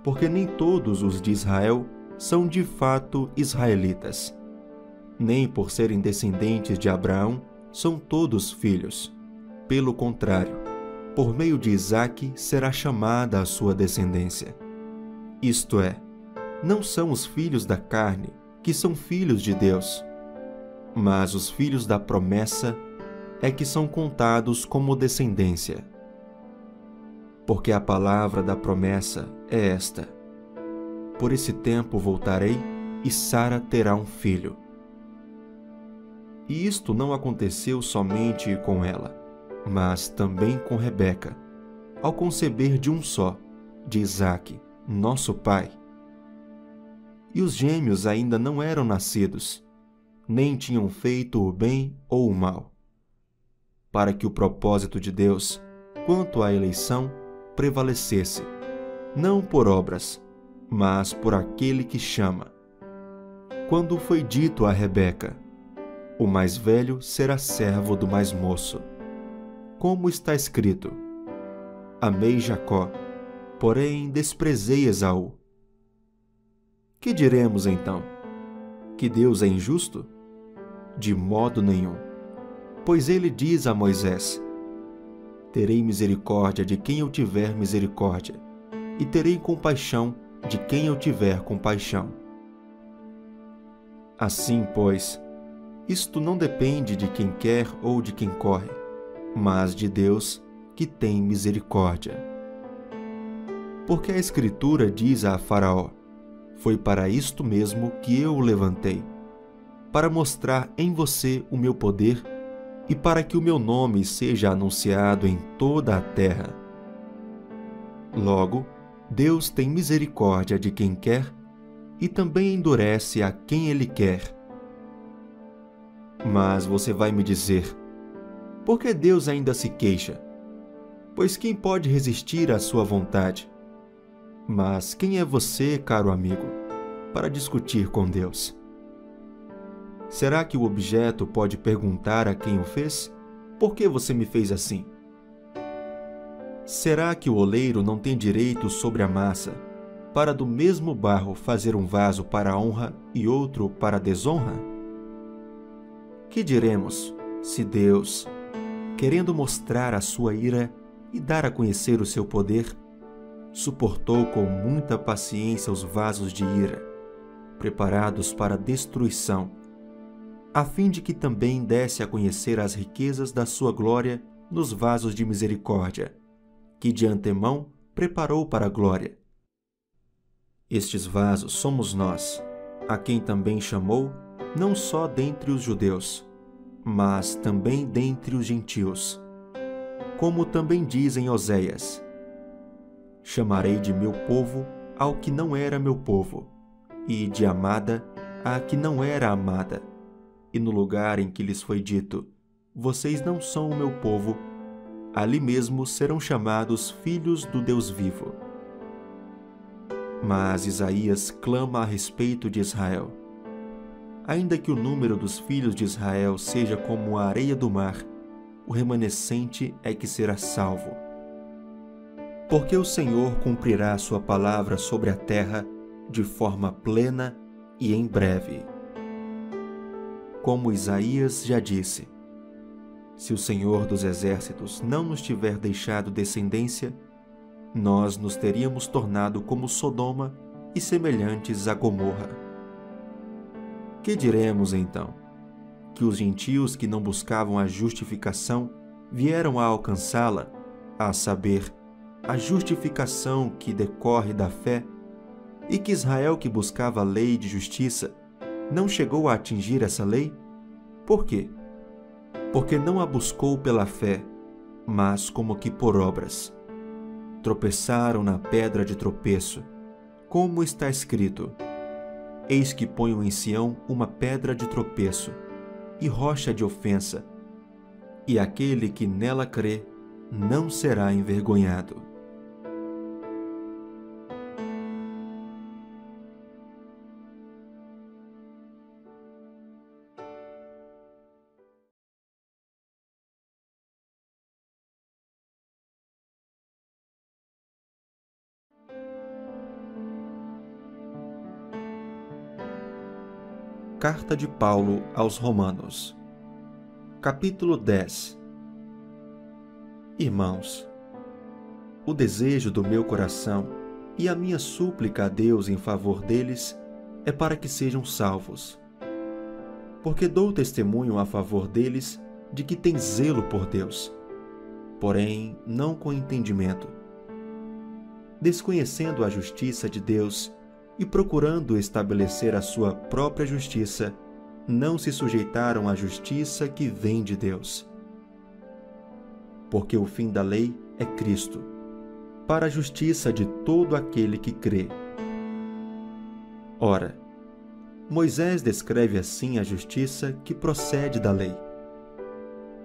porque nem todos os de Israel são de fato israelitas. Nem por serem descendentes de Abraão são todos filhos. Pelo contrário, por meio de Isaque será chamada a sua descendência. Isto é, não são os filhos da carne que são filhos de Deus, mas os filhos da promessa é que são contados como descendência. Porque a palavra da promessa é esta: por esse tempo voltarei e Sara terá um filho. E isto não aconteceu somente com ela, mas também com Rebeca, ao conceber de um só, de Isaque, nosso pai. E os gêmeos ainda não eram nascidos, nem tinham feito o bem ou o mal, para que o propósito de Deus, quanto à eleição, prevalecesse, não por obras, mas por aquele que chama. Quando foi dito a Rebeca: o mais velho será servo do mais moço, como está escrito: amei Jacó, porém desprezei Esaú. Que diremos então? Que Deus é injusto? De modo nenhum. Pois ele diz a Moisés: terei misericórdia de quem eu tiver misericórdia, e terei compaixão de quem eu tiver compaixão. Assim, pois, isto não depende de quem quer ou de quem corre, mas de Deus, que tem misericórdia. Porque a Escritura diz a Faraó: foi para isto mesmo que eu o levantei, para mostrar em você o meu poder e para que o meu nome seja anunciado em toda a terra. Logo, Deus tem misericórdia de quem quer e também endurece a quem Ele quer. Mas você vai me dizer: por que Deus ainda se queixa? Pois quem pode resistir à sua vontade? Mas quem é você, caro amigo, para discutir com Deus? Será que o objeto pode perguntar a quem o fez: por que você me fez assim? Será que o oleiro não tem direito sobre a massa, para do mesmo barro fazer um vaso para a honra e outro para a desonra? Que diremos se Deus, querendo mostrar a sua ira e dar a conhecer o seu poder, suportou com muita paciência os vasos de ira, preparados para a destruição, a fim de que também desse a conhecer as riquezas da sua glória nos vasos de misericórdia, que de antemão preparou para a glória. Estes vasos somos nós, a quem também chamou, não só dentre os judeus, mas também dentre os gentios. Como também diz em Oséias: chamarei de meu povo ao que não era meu povo, e de amada à que não era amada. E no lugar em que lhes foi dito: vocês não são o meu povo, ali mesmo serão chamados filhos do Deus vivo. Mas Isaías clama a respeito de Israel: ainda que o número dos filhos de Israel seja como a areia do mar, o remanescente é que será salvo. Porque o Senhor cumprirá sua palavra sobre a terra de forma plena e em breve. Como Isaías já disse: se o Senhor dos Exércitos não nos tiver deixado descendência, nós nos teríamos tornado como Sodoma e semelhantes a Gomorra. Que diremos então? Que os gentios que não buscavam a justificação vieram a alcançá-la, a saber, a justificação que decorre da fé, e que Israel, que buscava a lei de justiça, não chegou a atingir essa lei? Por quê? Porque não a buscou pela fé, mas como que por obras. Tropeçaram na pedra de tropeço, como está escrito: eis que ponho em Sião uma pedra de tropeço e rocha de ofensa, e aquele que nela crê não será envergonhado. Carta de Paulo aos Romanos, capítulo 10. Irmãos, o desejo do meu coração e a minha súplica a Deus em favor deles é para que sejam salvos. Porque dou testemunho a favor deles de que têm zelo por Deus, porém não com entendimento. Desconhecendo a justiça de Deus e procurando estabelecer a sua própria justiça, não se sujeitaram à justiça que vem de Deus. Porque o fim da lei é Cristo, para a justiça de todo aquele que crê. Ora, Moisés descreve assim a justiça que procede da lei: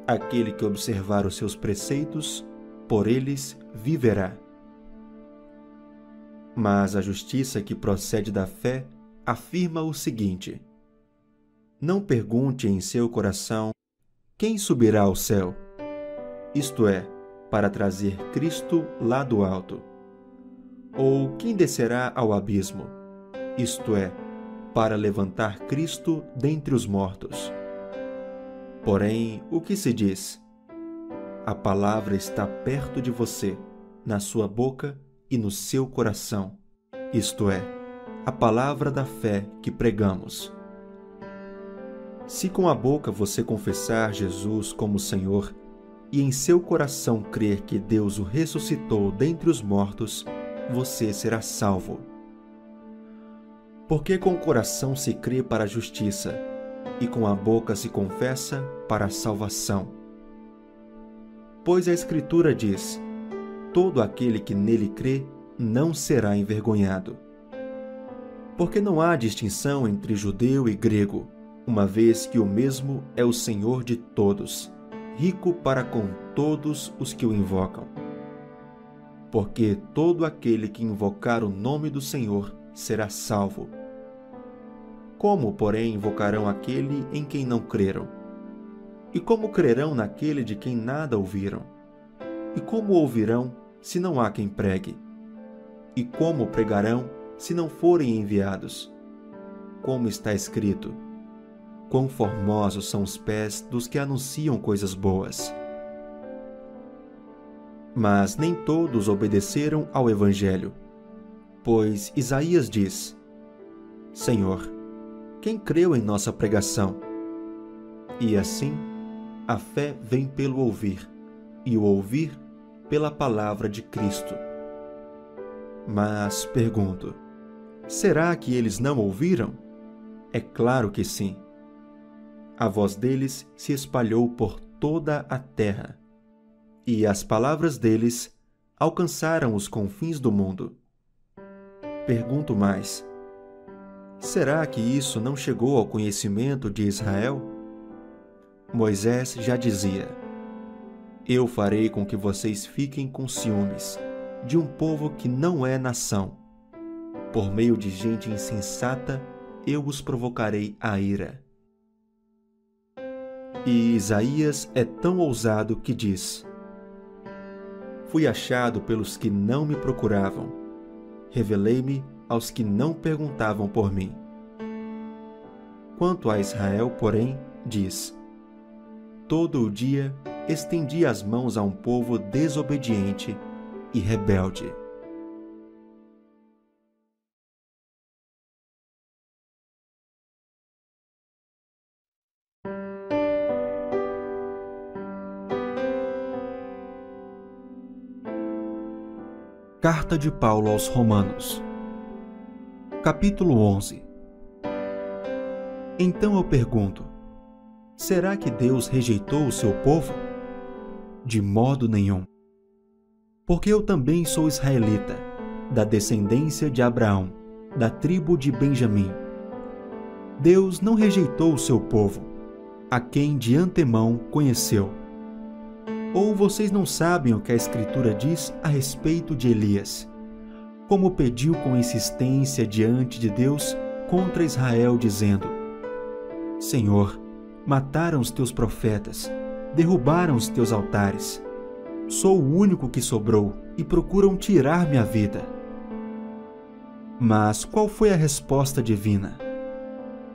aquele que observar os seus preceitos, por eles viverá. Mas a justiça que procede da fé afirma o seguinte: não pergunte em seu coração quem subirá ao céu, isto é, para trazer Cristo lá do alto, ou quem descerá ao abismo, isto é, para levantar Cristo dentre os mortos. Porém, o que se diz? A palavra está perto de você, na sua boca e no seu coração, isto é, a palavra da fé que pregamos. Se com a boca você confessar Jesus como Senhor e em seu coração crer que Deus o ressuscitou dentre os mortos, você será salvo. Porque com o coração se crê para a justiça e com a boca se confessa para a salvação. Pois a Escritura diz: todo aquele que nele crê não será envergonhado. Porque não há distinção entre judeu e grego, uma vez que o mesmo é o Senhor de todos, rico para com todos os que o invocam. Porque todo aquele que invocar o nome do Senhor será salvo. Como, porém, invocarão aquele em quem não creram? E como crerão naquele de quem nada ouviram? E como ouvirão, se não há quem pregue? E como pregarão, se não forem enviados? Como está escrito: quão formosos são os pés dos que anunciam coisas boas. Mas nem todos obedeceram ao Evangelho, pois Isaías diz: Senhor, quem creu em nossa pregação? E assim, a fé vem pelo ouvir, e o ouvir pela palavra de Cristo. Mas pergunto, será que eles não ouviram? É claro que sim. A voz deles se espalhou por toda a terra, e as palavras deles alcançaram os confins do mundo. Pergunto mais, será que isso não chegou ao conhecimento de Israel? Moisés já dizia: eu farei com que vocês fiquem com ciúmes de um povo que não é nação. Por meio de gente insensata, eu os provocarei a ira. E Isaías é tão ousado que diz: fui achado pelos que não me procuravam, revelei-me aos que não perguntavam por mim. Quanto a Israel, porém, diz: todo o dia estendi as mãos a um povo desobediente e rebelde. Carta de Paulo aos Romanos, capítulo 11. Então eu pergunto, será que Deus rejeitou o seu povo? De modo nenhum. Porque eu também sou israelita, da descendência de Abraão, da tribo de Benjamim. Deus não rejeitou o seu povo, a quem de antemão conheceu. Ou vocês não sabem o que a Escritura diz a respeito de Elias, como pediu com insistência diante de Deus contra Israel, dizendo: Senhor, mataram os teus profetas, derrubaram os teus altares. Sou o único que sobrou e procuram tirar minha vida. Mas qual foi a resposta divina?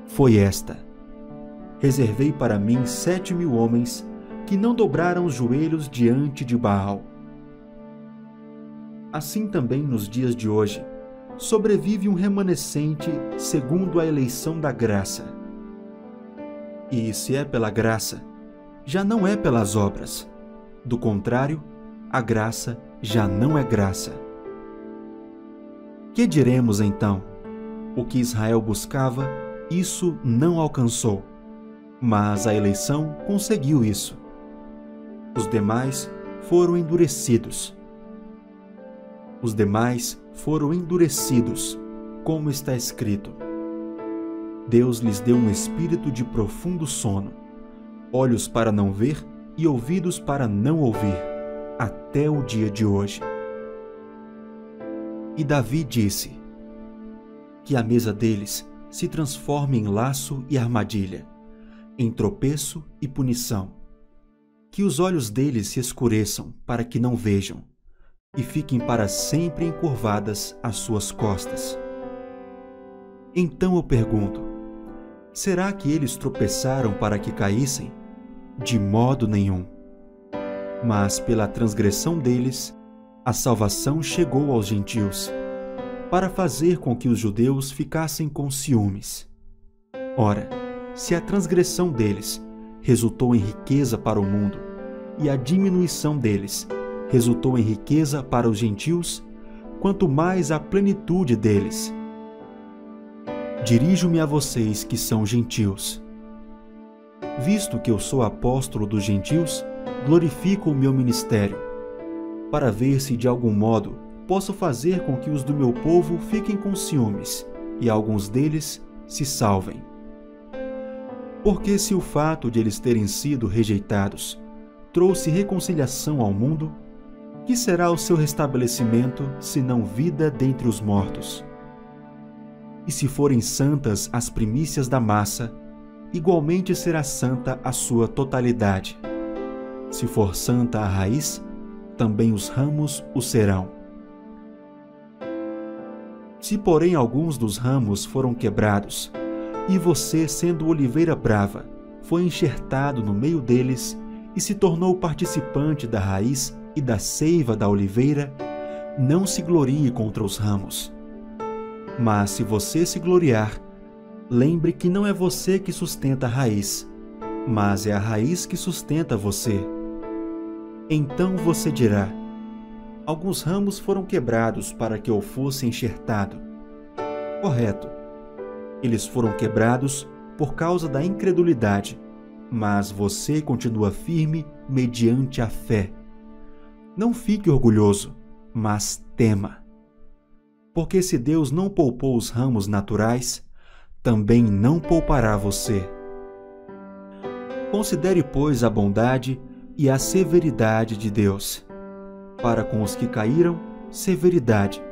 Foi esta: reservei para mim 7.000 homens que não dobraram os joelhos diante de Baal. Assim também nos dias de hoje, sobrevive um remanescente segundo a eleição da graça. E se é pela graça, já não é pelas obras. Do contrário, a graça já não é graça. Que diremos então? O que Israel buscava, isso não alcançou, mas a eleição conseguiu isso. Os demais foram endurecidos. Os demais foram endurecidos, como está escrito: Deus lhes deu um espírito de profundo sono, olhos para não ver e ouvidos para não ouvir, até o dia de hoje. E Davi disse: que a mesa deles se transforme em laço e armadilha, em tropeço e punição. Que os olhos deles se escureçam para que não vejam, e fiquem para sempre encurvadas as suas costas. Então eu pergunto, será que eles tropeçaram para que caíssem? De modo nenhum. Mas pela transgressão deles, a salvação chegou aos gentios, para fazer com que os judeus ficassem com ciúmes. Ora, se a transgressão deles resultou em riqueza para o mundo, e a diminuição deles resultou em riqueza para os gentios, quanto mais a plenitude deles. Dirijo-me a vocês que são gentios. Visto que eu sou apóstolo dos gentios, glorifico o meu ministério, para ver se de algum modo posso fazer com que os do meu povo fiquem com ciúmes e alguns deles se salvem. Porque se o fato de eles terem sido rejeitados trouxe reconciliação ao mundo, que será o seu restabelecimento, senão vida dentre os mortos? E se forem santas as primícias da massa, igualmente será santa a sua totalidade. Se for santa a raiz, também os ramos o serão. Se, porém, alguns dos ramos foram quebrados, e você, sendo oliveira brava, foi enxertado no meio deles e se tornou participante da raiz e da seiva da oliveira, não se glorie contra os ramos. Mas se você se gloriar, lembre que não é você que sustenta a raiz, mas é a raiz que sustenta você. Então você dirá: alguns ramos foram quebrados para que eu fosse enxertado. Correto. Eles foram quebrados por causa da incredulidade, mas você continua firme mediante a fé. Não fique orgulhoso, mas tema. Porque se Deus não poupou os ramos naturais, também não poupará você. Considere, pois, a bondade e a severidade de Deus. Para com os que caíram, severidade.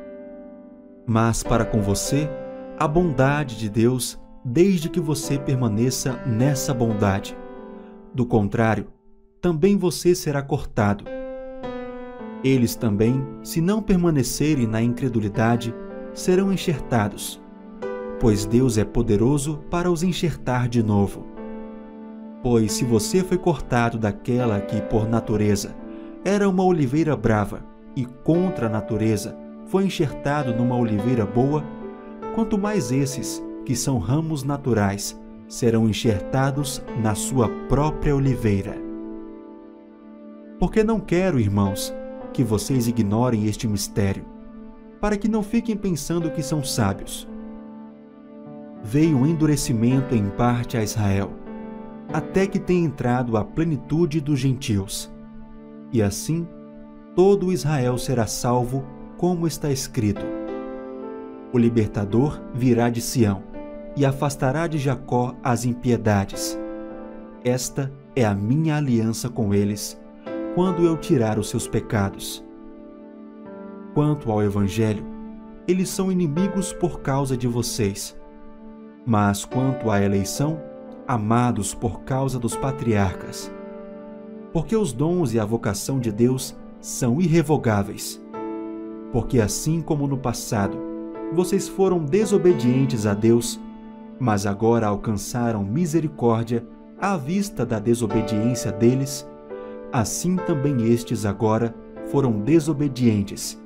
Mas para com você, a bondade de Deus, desde que você permaneça nessa bondade. Do contrário, também você será cortado. Eles também, se não permanecerem na incredulidade, serão enxertados, pois Deus é poderoso para os enxertar de novo. Pois se você foi cortado daquela que, por natureza, era uma oliveira brava e contra a natureza foi enxertado numa oliveira boa, quanto mais esses, que são ramos naturais, serão enxertados na sua própria oliveira. Porque não quero, irmãos, que vocês ignorem este mistério, para que não fiquem pensando que são sábios. Veio um endurecimento em parte a Israel, até que tenha entrado a plenitude dos gentios. E assim, todo Israel será salvo, como está escrito: o libertador virá de Sião, e afastará de Jacó as impiedades. Esta é a minha aliança com eles, quando eu tirar os seus pecados. Quanto ao Evangelho, eles são inimigos por causa de vocês. Mas quanto à eleição, amados por causa dos patriarcas. Porque os dons e a vocação de Deus são irrevogáveis. Porque assim como no passado, vocês foram desobedientes a Deus, mas agora alcançaram misericórdia à vista da desobediência deles, assim também estes agora foram desobedientes,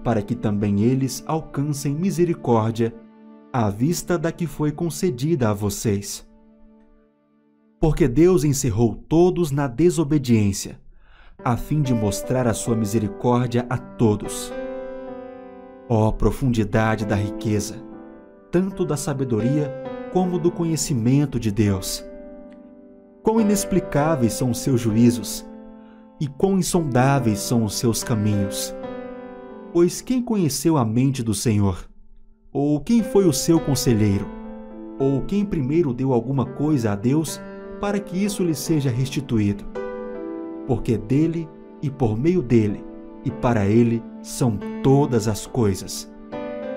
para que também eles alcancem misericórdia à vista da que foi concedida a vocês. Porque Deus encerrou todos na desobediência, a fim de mostrar a sua misericórdia a todos. Ó profundidade da riqueza, tanto da sabedoria como do conhecimento de Deus! Quão inexplicáveis são os seus juízos, e quão insondáveis são os seus caminhos! Pois quem conheceu a mente do Senhor? Ou quem foi o seu conselheiro? Ou quem primeiro deu alguma coisa a Deus para que isso lhe seja restituído? Porque dele e por meio dele e para ele são todas as coisas.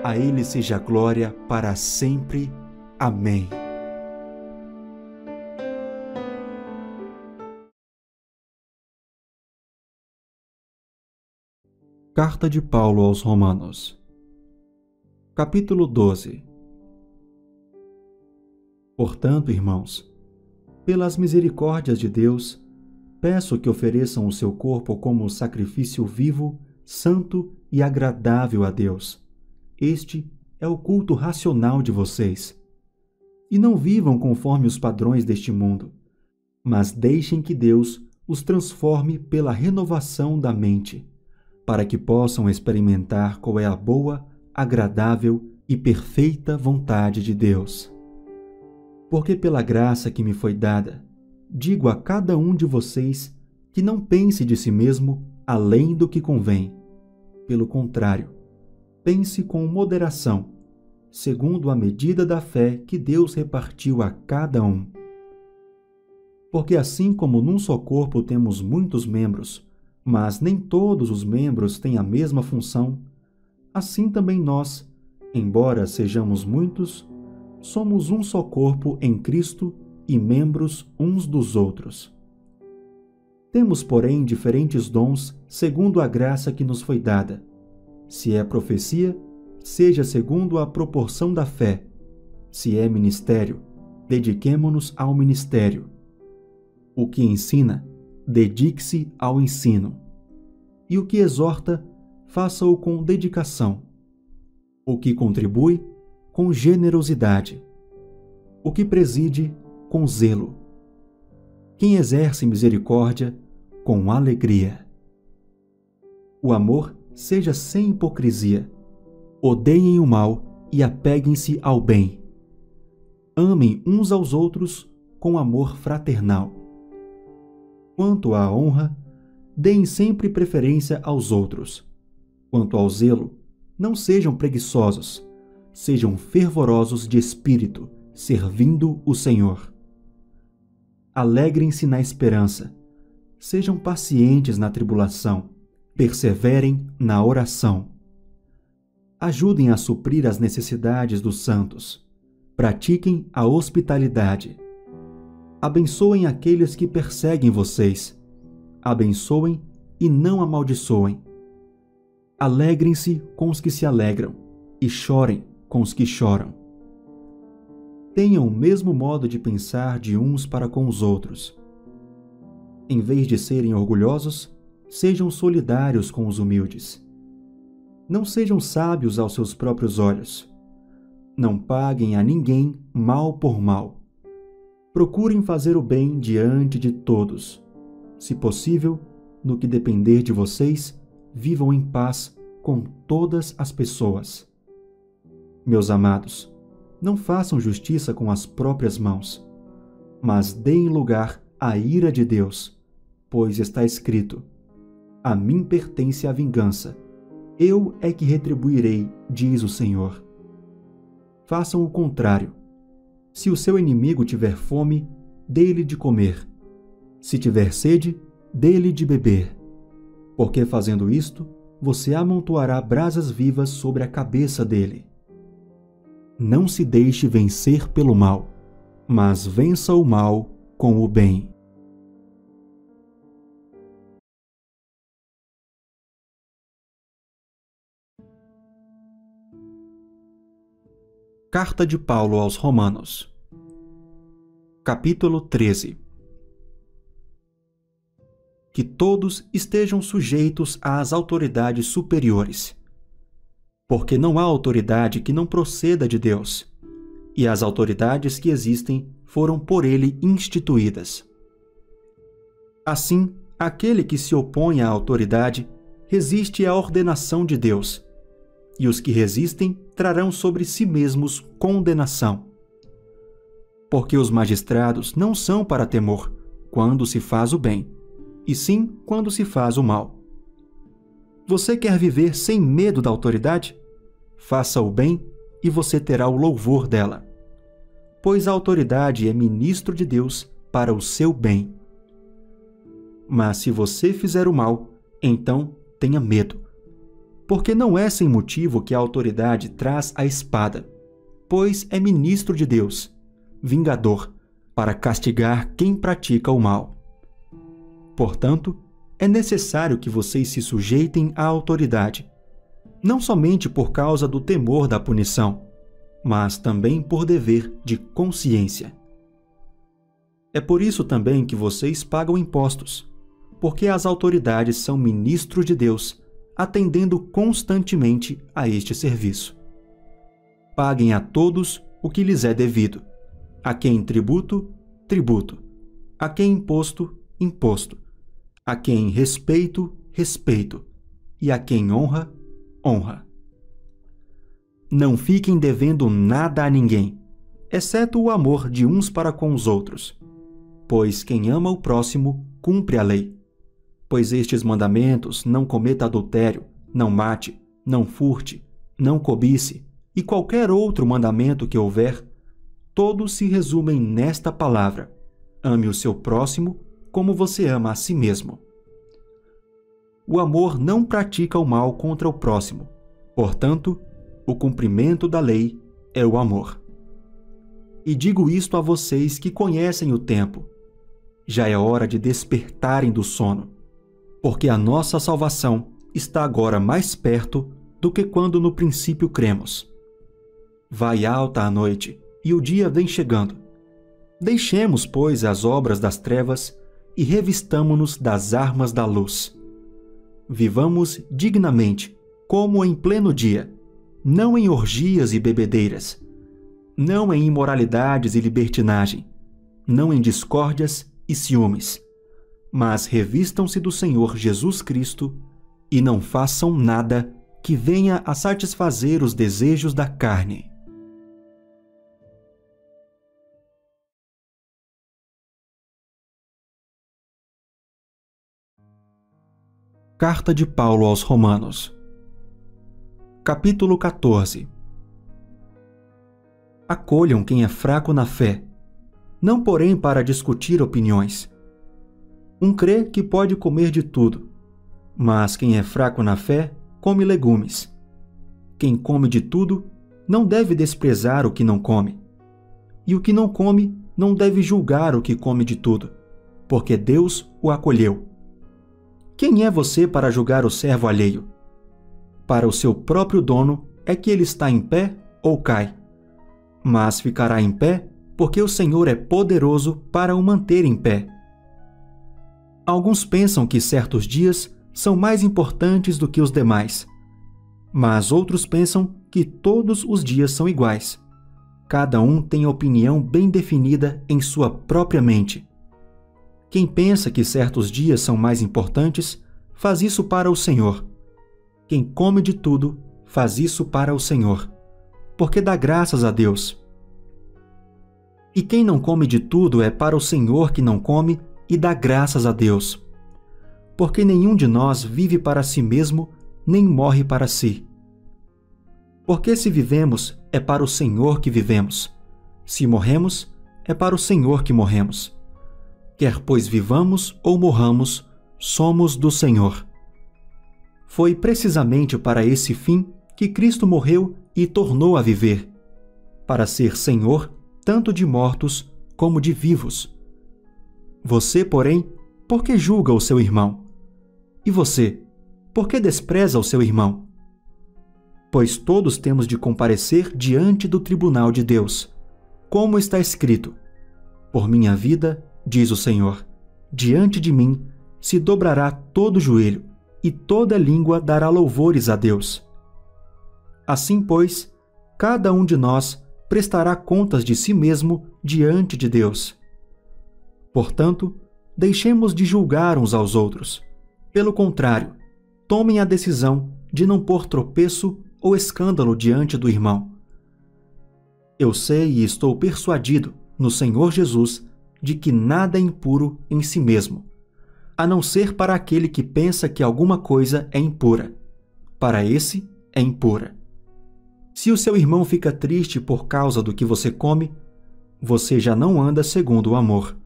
A ele seja a glória para sempre. Amém. Carta de Paulo aos Romanos, capítulo 12. Portanto, irmãos, pelas misericórdias de Deus, peço que ofereçam o seu corpo como sacrifício vivo, santo e agradável a Deus. Este é o culto racional de vocês. E não vivam conforme os padrões deste mundo, mas deixem que Deus os transforme pela renovação da mente, para que possam experimentar qual é a boa, agradável e perfeita vontade de Deus. Porque pela graça que me foi dada, digo a cada um de vocês que não pense de si mesmo além do que convém. Pelo contrário, pense com moderação, segundo a medida da fé que Deus repartiu a cada um. Porque assim como num só corpo temos muitos membros, mas nem todos os membros têm a mesma função, assim também nós, embora sejamos muitos, somos um só corpo em Cristo e membros uns dos outros. Temos, porém, diferentes dons segundo a graça que nos foi dada. Se é profecia, seja segundo a proporção da fé. Se é ministério, dediquemo-nos ao ministério. O que ensina, dedique-se ao ensino. E o que exorta, faça-o com dedicação. O que contribui, com generosidade. O que preside, com zelo. Quem exerce misericórdia, com alegria. O amor seja sem hipocrisia. Odeiem o mal e apeguem-se ao bem. Amem uns aos outros com amor fraternal. Quanto à honra, deem sempre preferência aos outros. Quanto ao zelo, não sejam preguiçosos, sejam fervorosos de espírito, servindo o Senhor. Alegrem-se na esperança, sejam pacientes na tribulação, perseverem na oração. Ajudem a suprir as necessidades dos santos, pratiquem a hospitalidade. Abençoem aqueles que perseguem vocês, abençoem e não amaldiçoem. Alegrem-se com os que se alegram e chorem com os que choram. Tenham o mesmo modo de pensar de uns para com os outros. Em vez de serem orgulhosos, sejam solidários com os humildes. Não sejam sábios aos seus próprios olhos. Não paguem a ninguém mal por mal. Procurem fazer o bem diante de todos. Se possível, no que depender de vocês, vivam em paz com todas as pessoas. Meus amados, não façam justiça com as próprias mãos, mas deem lugar à ira de Deus, pois está escrito: a mim pertence a vingança, eu é que retribuirei, diz o Senhor. Façam o contrário. Se o seu inimigo tiver fome, dê-lhe de comer. Se tiver sede, dê-lhe de beber. Porque fazendo isto, você amontoará brasas vivas sobre a cabeça dele. Não se deixe vencer pelo mal, mas vença o mal com o bem. Carta de Paulo aos Romanos, capítulo 13. Que todos estejam sujeitos às autoridades superiores, porque não há autoridade que não proceda de Deus, e as autoridades que existem foram por ele instituídas. Assim, aquele que se opõe à autoridade resiste à ordenação de Deus, e os que resistem trarão sobre si mesmos condenação. Porque os magistrados não são para temor quando se faz o bem, e sim quando se faz o mal. Você quer viver sem medo da autoridade? Faça o bem e você terá o louvor dela, pois a autoridade é ministro de Deus para o seu bem. Mas se você fizer o mal, então tenha medo, porque não é sem motivo que a autoridade traz a espada, pois é ministro de Deus, vingador, para castigar quem pratica o mal. Portanto, é necessário que vocês se sujeitem à autoridade, não somente por causa do temor da punição, mas também por dever de consciência. É por isso também que vocês pagam impostos, porque as autoridades são ministros de Deus, atendendo constantemente a este serviço. Paguem a todos o que lhes é devido. A quem tributo, tributo. A quem imposto, imposto. A quem respeito, respeito. E a quem honra, honra. Não fiquem devendo nada a ninguém, exceto o amor de uns para com os outros. Pois quem ama o próximo, cumpre a lei. Pois estes mandamentos: não cometa adultério, não mate, não furte, não cobice, e qualquer outro mandamento que houver, todos se resumem nesta palavra: ame o seu próximo como você ama a si mesmo. O amor não pratica o mal contra o próximo. Portanto, o cumprimento da lei é o amor. E digo isto a vocês que conhecem o tempo. Já é hora de despertarem do sono, porque a nossa salvação está agora mais perto do que quando no princípio cremos. Vai alta a noite, e o dia vem chegando. Deixemos, pois, as obras das trevas e revistamo-nos das armas da luz. Vivamos dignamente, como em pleno dia, não em orgias e bebedeiras, não em imoralidades e libertinagem, não em discórdias e ciúmes, mas revistam-se do Senhor Jesus Cristo e não façam nada que venha a satisfazer os desejos da carne. Carta de Paulo aos Romanos, capítulo 14. Acolham quem é fraco na fé, não porém para discutir opiniões. Um crê que pode comer de tudo, mas quem é fraco na fé come legumes. Quem come de tudo não deve desprezar o que não come, e o que não come não deve julgar o que come de tudo, porque Deus o acolheu. Quem é você para julgar o servo alheio? Para o seu próprio dono é que ele está em pé ou cai. Mas ficará em pé porque o Senhor é poderoso para o manter em pé. Alguns pensam que certos dias são mais importantes do que os demais, mas outros pensam que todos os dias são iguais. Cada um tem a opinião bem definida em sua própria mente. Quem pensa que certos dias são mais importantes, faz isso para o Senhor. Quem come de tudo, faz isso para o Senhor, porque dá graças a Deus. E quem não come de tudo é para o Senhor que não come e dá graças a Deus. Porque nenhum de nós vive para si mesmo, nem morre para si. Porque se vivemos, é para o Senhor que vivemos. Se morremos, é para o Senhor que morremos. Quer pois vivamos ou morramos, somos do Senhor. Foi precisamente para esse fim que Cristo morreu e tornou a viver, para ser Senhor tanto de mortos como de vivos. Você, porém, por que julga o seu irmão? E você, por que despreza o seu irmão? Pois todos temos de comparecer diante do tribunal de Deus, como está escrito: por minha vida, diz o Senhor, diante de mim se dobrará todo o joelho, e toda língua dará louvores a Deus. Assim, pois, cada um de nós prestará contas de si mesmo diante de Deus. Portanto, deixemos de julgar uns aos outros. Pelo contrário, tomem a decisão de não pôr tropeço ou escândalo diante do irmão. Eu sei e estou persuadido no Senhor Jesus de que nada é impuro em si mesmo, a não ser para aquele que pensa que alguma coisa é impura. Para esse é impura. Se o seu irmão fica triste por causa do que você come, você já não anda segundo o amor.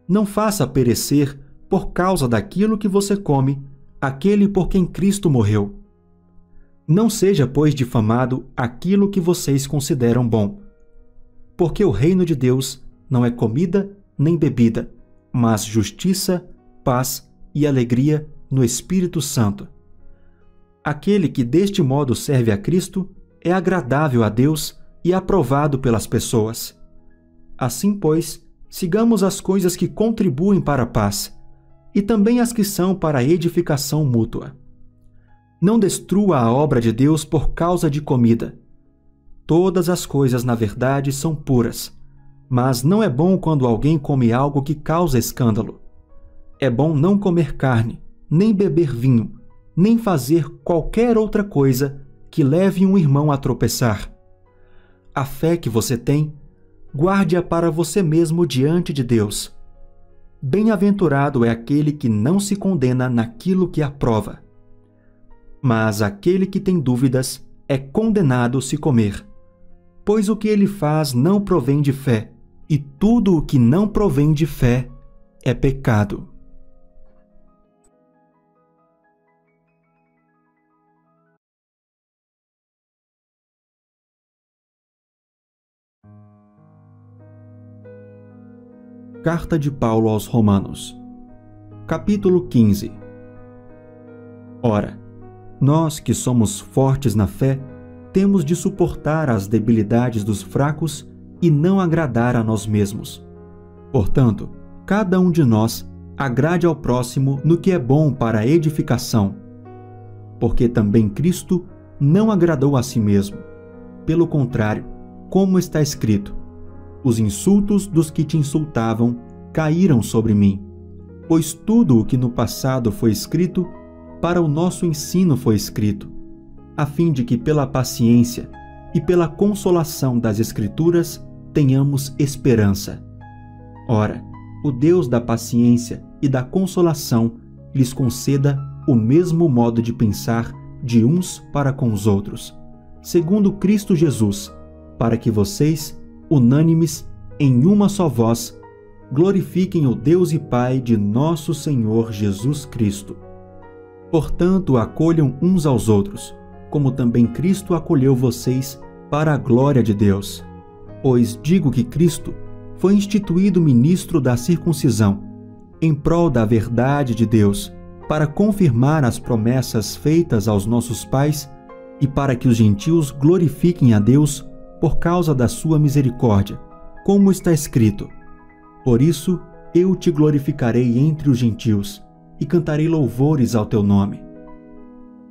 Não faça perecer, por causa daquilo que você come, aquele por quem Cristo morreu. Não seja, pois, difamado aquilo que vocês consideram bom, porque o reino de Deus não é comida nem bebida, mas justiça, paz e alegria no Espírito Santo. Aquele que deste modo serve a Cristo é agradável a Deus e aprovado pelas pessoas. Assim, pois, sigamos as coisas que contribuem para a paz, e também as que são para a edificação mútua. Não destrua a obra de Deus por causa de comida. Todas as coisas, na verdade, são puras, mas não é bom quando alguém come algo que causa escândalo. É bom não comer carne, nem beber vinho, nem fazer qualquer outra coisa que leve um irmão a tropeçar. A fé que você tem, guarde-a para você mesmo diante de Deus. Bem-aventurado é aquele que não se condena naquilo que aprova. Mas aquele que tem dúvidas é condenado se comer, pois o que ele faz não provém de fé, e tudo o que não provém de fé é pecado. Carta de Paulo aos Romanos, capítulo 15. Ora, nós que somos fortes na fé, temos de suportar as debilidades dos fracos e não agradar a nós mesmos. Portanto, cada um de nós agrade ao próximo no que é bom para a edificação. Porque também Cristo não agradou a si mesmo. Pelo contrário, como está escrito: os insultos dos que te insultavam caíram sobre mim, pois tudo o que no passado foi escrito, para o nosso ensino foi escrito, a fim de que pela paciência e pela consolação das Escrituras tenhamos esperança. Ora, o Deus da paciência e da consolação lhes conceda o mesmo modo de pensar de uns para com os outros, segundo Cristo Jesus, para que vocês, unânimes, em uma só voz, glorifiquem o Deus e Pai de nosso Senhor Jesus Cristo. Portanto, acolham uns aos outros, como também Cristo acolheu vocês para a glória de Deus. Pois digo que Cristo foi instituído ministro da circuncisão, em prol da verdade de Deus, para confirmar as promessas feitas aos nossos pais e para que os gentios glorifiquem a Deus por causa da sua misericórdia, como está escrito: por isso eu te glorificarei entre os gentios e cantarei louvores ao teu nome.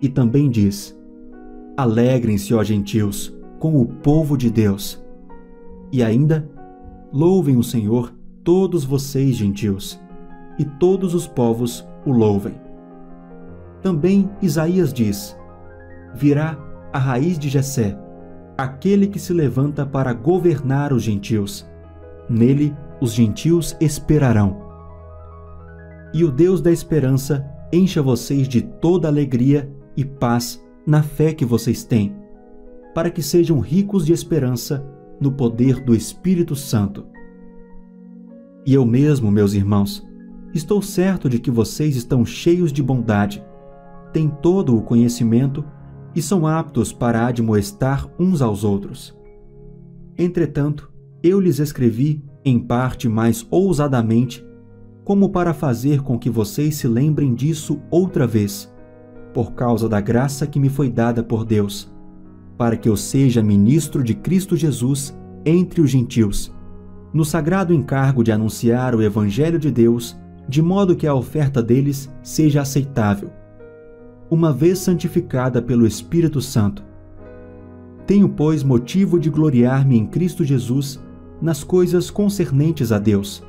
E também diz: alegrem-se, ó gentios, com o povo de Deus. E ainda, louvem o Senhor todos vocês, gentios, e todos os povos o louvem. Também Isaías diz: virá a raiz de Jessé, aquele que se levanta para governar os gentios. Nele os gentios esperarão. E o Deus da esperança encha vocês de toda alegria e paz na fé que vocês têm, para que sejam ricos de esperança no poder do Espírito Santo. E eu mesmo, meus irmãos, estou certo de que vocês estão cheios de bondade, têm todo o conhecimento e são aptos para admoestar uns aos outros. Entretanto, eu lhes escrevi, em parte mais ousadamente, como para fazer com que vocês se lembrem disso outra vez, por causa da graça que me foi dada por Deus, para que eu seja ministro de Cristo Jesus entre os gentios, no sagrado encargo de anunciar o Evangelho de Deus, de modo que a oferta deles seja aceitável, uma vez santificada pelo Espírito Santo. Tenho, pois, motivo de gloriar-me em Cristo Jesus nas coisas concernentes a Deus,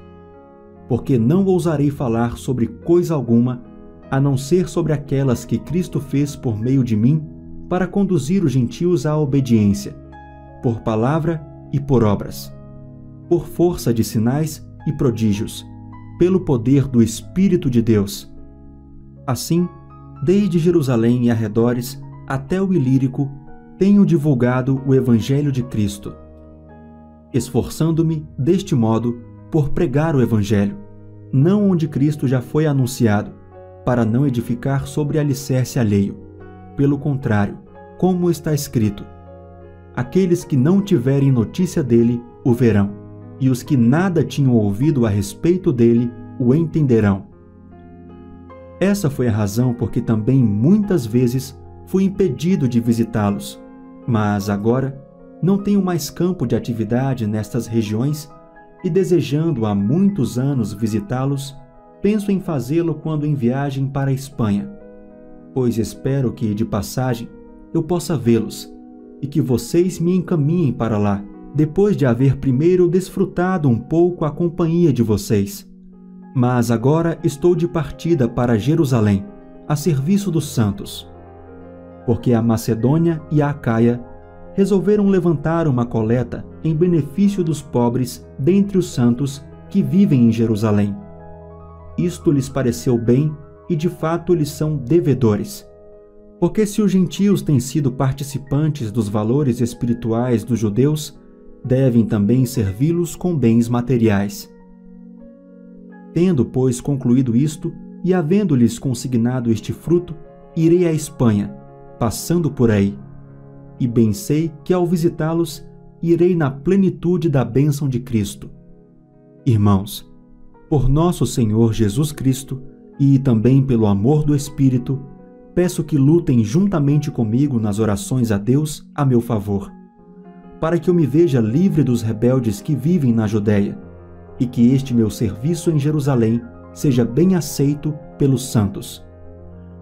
porque não ousarei falar sobre coisa alguma, a não ser sobre aquelas que Cristo fez por meio de mim para conduzir os gentios à obediência, por palavra e por obras, por força de sinais e prodígios, pelo poder do Espírito de Deus. Assim, desde Jerusalém e arredores até o Ilírico, tenho divulgado o Evangelho de Cristo, esforçando-me, deste modo, por pregar o Evangelho, não onde Cristo já foi anunciado, para não edificar sobre alicerce alheio. Pelo contrário, como está escrito: aqueles que não tiverem notícia dele o verão, e os que nada tinham ouvido a respeito dele o entenderão. Essa foi a razão por que também muitas vezes fui impedido de visitá-los, mas agora não tenho mais campo de atividade nestas regiões e, desejando há muitos anos visitá-los, penso em fazê-lo quando em viagem para a Espanha. pois espero que, de passagem, eu possa vê-los e que vocês me encaminhem para lá, depois de haver primeiro desfrutado um pouco a companhia de vocês. Mas agora estou de partida para Jerusalém, a serviço dos santos, porque a Macedônia e a Acaia resolveram levantar uma coleta em benefício dos pobres dentre os santos que vivem em Jerusalém. Isto lhes pareceu bem e de fato lhes são devedores. Porque se os gentios têm sido participantes dos valores espirituais dos judeus, devem também servi-los com bens materiais. Tendo, pois, concluído isto, e havendo-lhes consignado este fruto, irei à Espanha, passando por aí. E bem sei que, ao visitá-los, irei na plenitude da bênção de Cristo. Irmãos, por nosso Senhor Jesus Cristo, e também pelo amor do Espírito, peço que lutem juntamente comigo nas orações a Deus a meu favor, para que eu me veja livre dos rebeldes que vivem na Judéia, e que este meu serviço em Jerusalém seja bem aceito pelos santos.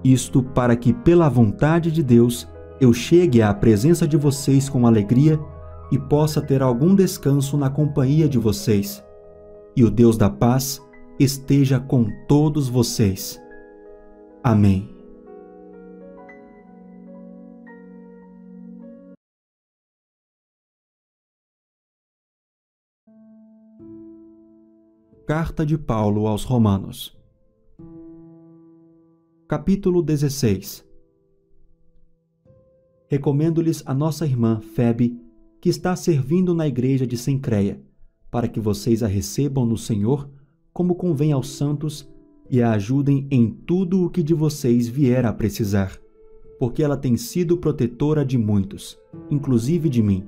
Isto para que, pela vontade de Deus, eu chegue à presença de vocês com alegria e possa ter algum descanso na companhia de vocês. E o Deus da paz esteja com todos vocês. Amém. Carta de Paulo aos Romanos. Capítulo 16. Recomendo-lhes a nossa irmã Febe, que está servindo na igreja de Cencreia, para que vocês a recebam no Senhor, como convém aos santos, e a ajudem em tudo o que de vocês vier a precisar, porque ela tem sido protetora de muitos, inclusive de mim.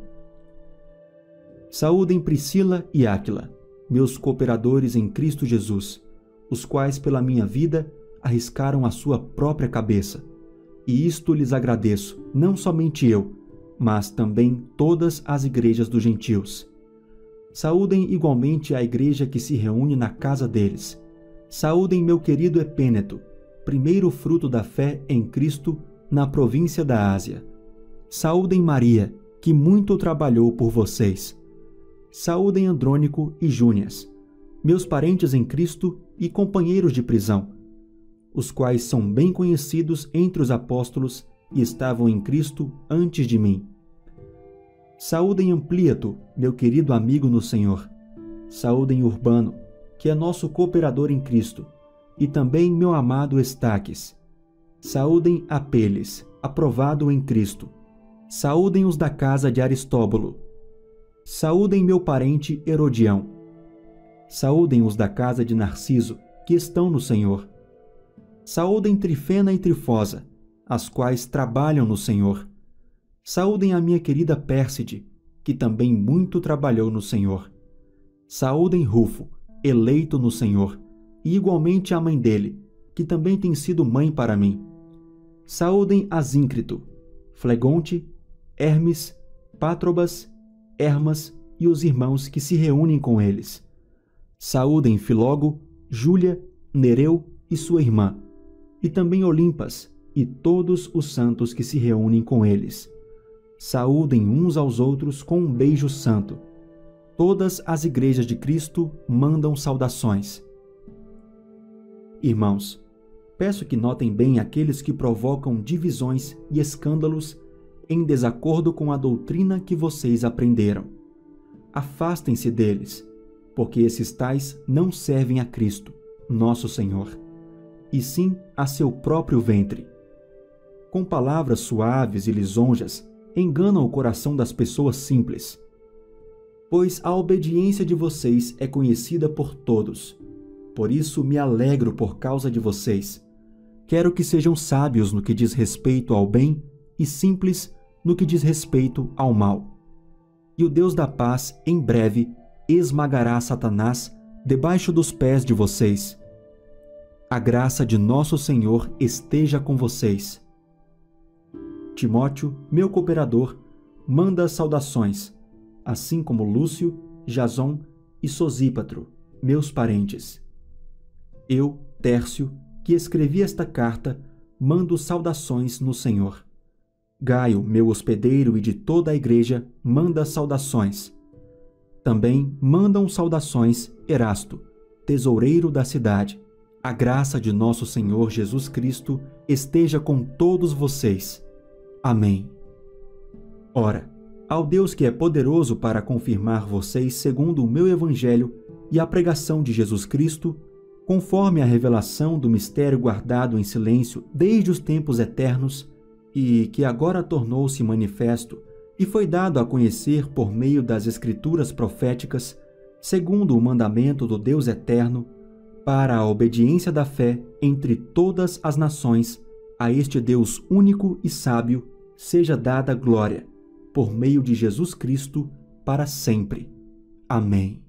Saúdem Priscila e Áquila, meus cooperadores em Cristo Jesus, os quais pela minha vida arriscaram a sua própria cabeça. E isto lhes agradeço, não somente eu, mas também todas as igrejas dos gentios. Saúdem igualmente a igreja que se reúne na casa deles. Saúdem meu querido Epêneto, primeiro fruto da fé em Cristo na província da Ásia. Saúdem Maria, que muito trabalhou por vocês. Saúdem Andrônico e Júnias, meus parentes em Cristo e companheiros de prisão, os quais são bem conhecidos entre os apóstolos e estavam em Cristo antes de mim. Saúdem Amplíato, meu querido amigo no Senhor. Saúdem Urbano, que é nosso cooperador em Cristo, e também meu amado Estaques. Saúdem Apeles, aprovado em Cristo. Saúdem os da casa de Aristóbulo. Saúdem meu parente Herodião. Saúdem os da casa de Narciso, que estão no Senhor. Saúdem Trifena e Trifosa, as quais trabalham no Senhor. Saúdem a minha querida Pérside, que também muito trabalhou no Senhor. Saúdem Rufo, eleito no Senhor, e igualmente a mãe dele, que também tem sido mãe para mim. Saúdem Asíncrito, Flegonte, Hermes, Pátrobas, Hermas e os irmãos que se reúnem com eles. Saúdem Filógo, Júlia, Nereu e sua irmã, e também Olimpas e todos os santos que se reúnem com eles. Saúdem uns aos outros com um beijo santo. Todas as igrejas de Cristo mandam saudações. Irmãos, peço que notem bem aqueles que provocam divisões e escândalos em desacordo com a doutrina que vocês aprenderam. Afastem-se deles, porque esses tais não servem a Cristo, nosso Senhor, e sim a seu próprio ventre. Com palavras suaves e lisonjas, enganam o coração das pessoas simples. Pois a obediência de vocês é conhecida por todos. Por isso me alegro por causa de vocês. Quero que sejam sábios no que diz respeito ao bem e simples no que diz respeito ao mal. E o Deus da paz, em breve, esmagará Satanás debaixo dos pés de vocês. A graça de nosso Senhor esteja com vocês. Timóteo, meu cooperador, manda saudações, assim como Lúcio, Jason e Sosípatro, meus parentes. Eu, Tércio, que escrevi esta carta, mando saudações no Senhor. Gaio, meu hospedeiro, e de toda a igreja, manda saudações. Também mandam saudações Erasto, tesoureiro da cidade. A graça de nosso Senhor Jesus Cristo esteja com todos vocês. Amém. Ora, ao Deus que é poderoso para confirmar vocês segundo o meu evangelho e a pregação de Jesus Cristo, conforme a revelação do mistério guardado em silêncio desde os tempos eternos e que agora tornou-se manifesto e foi dado a conhecer por meio das Escrituras proféticas, segundo o mandamento do Deus eterno, para a obediência da fé entre todas as nações, a este Deus único e sábio seja dada glória, por meio de Jesus Cristo, para sempre. Amém.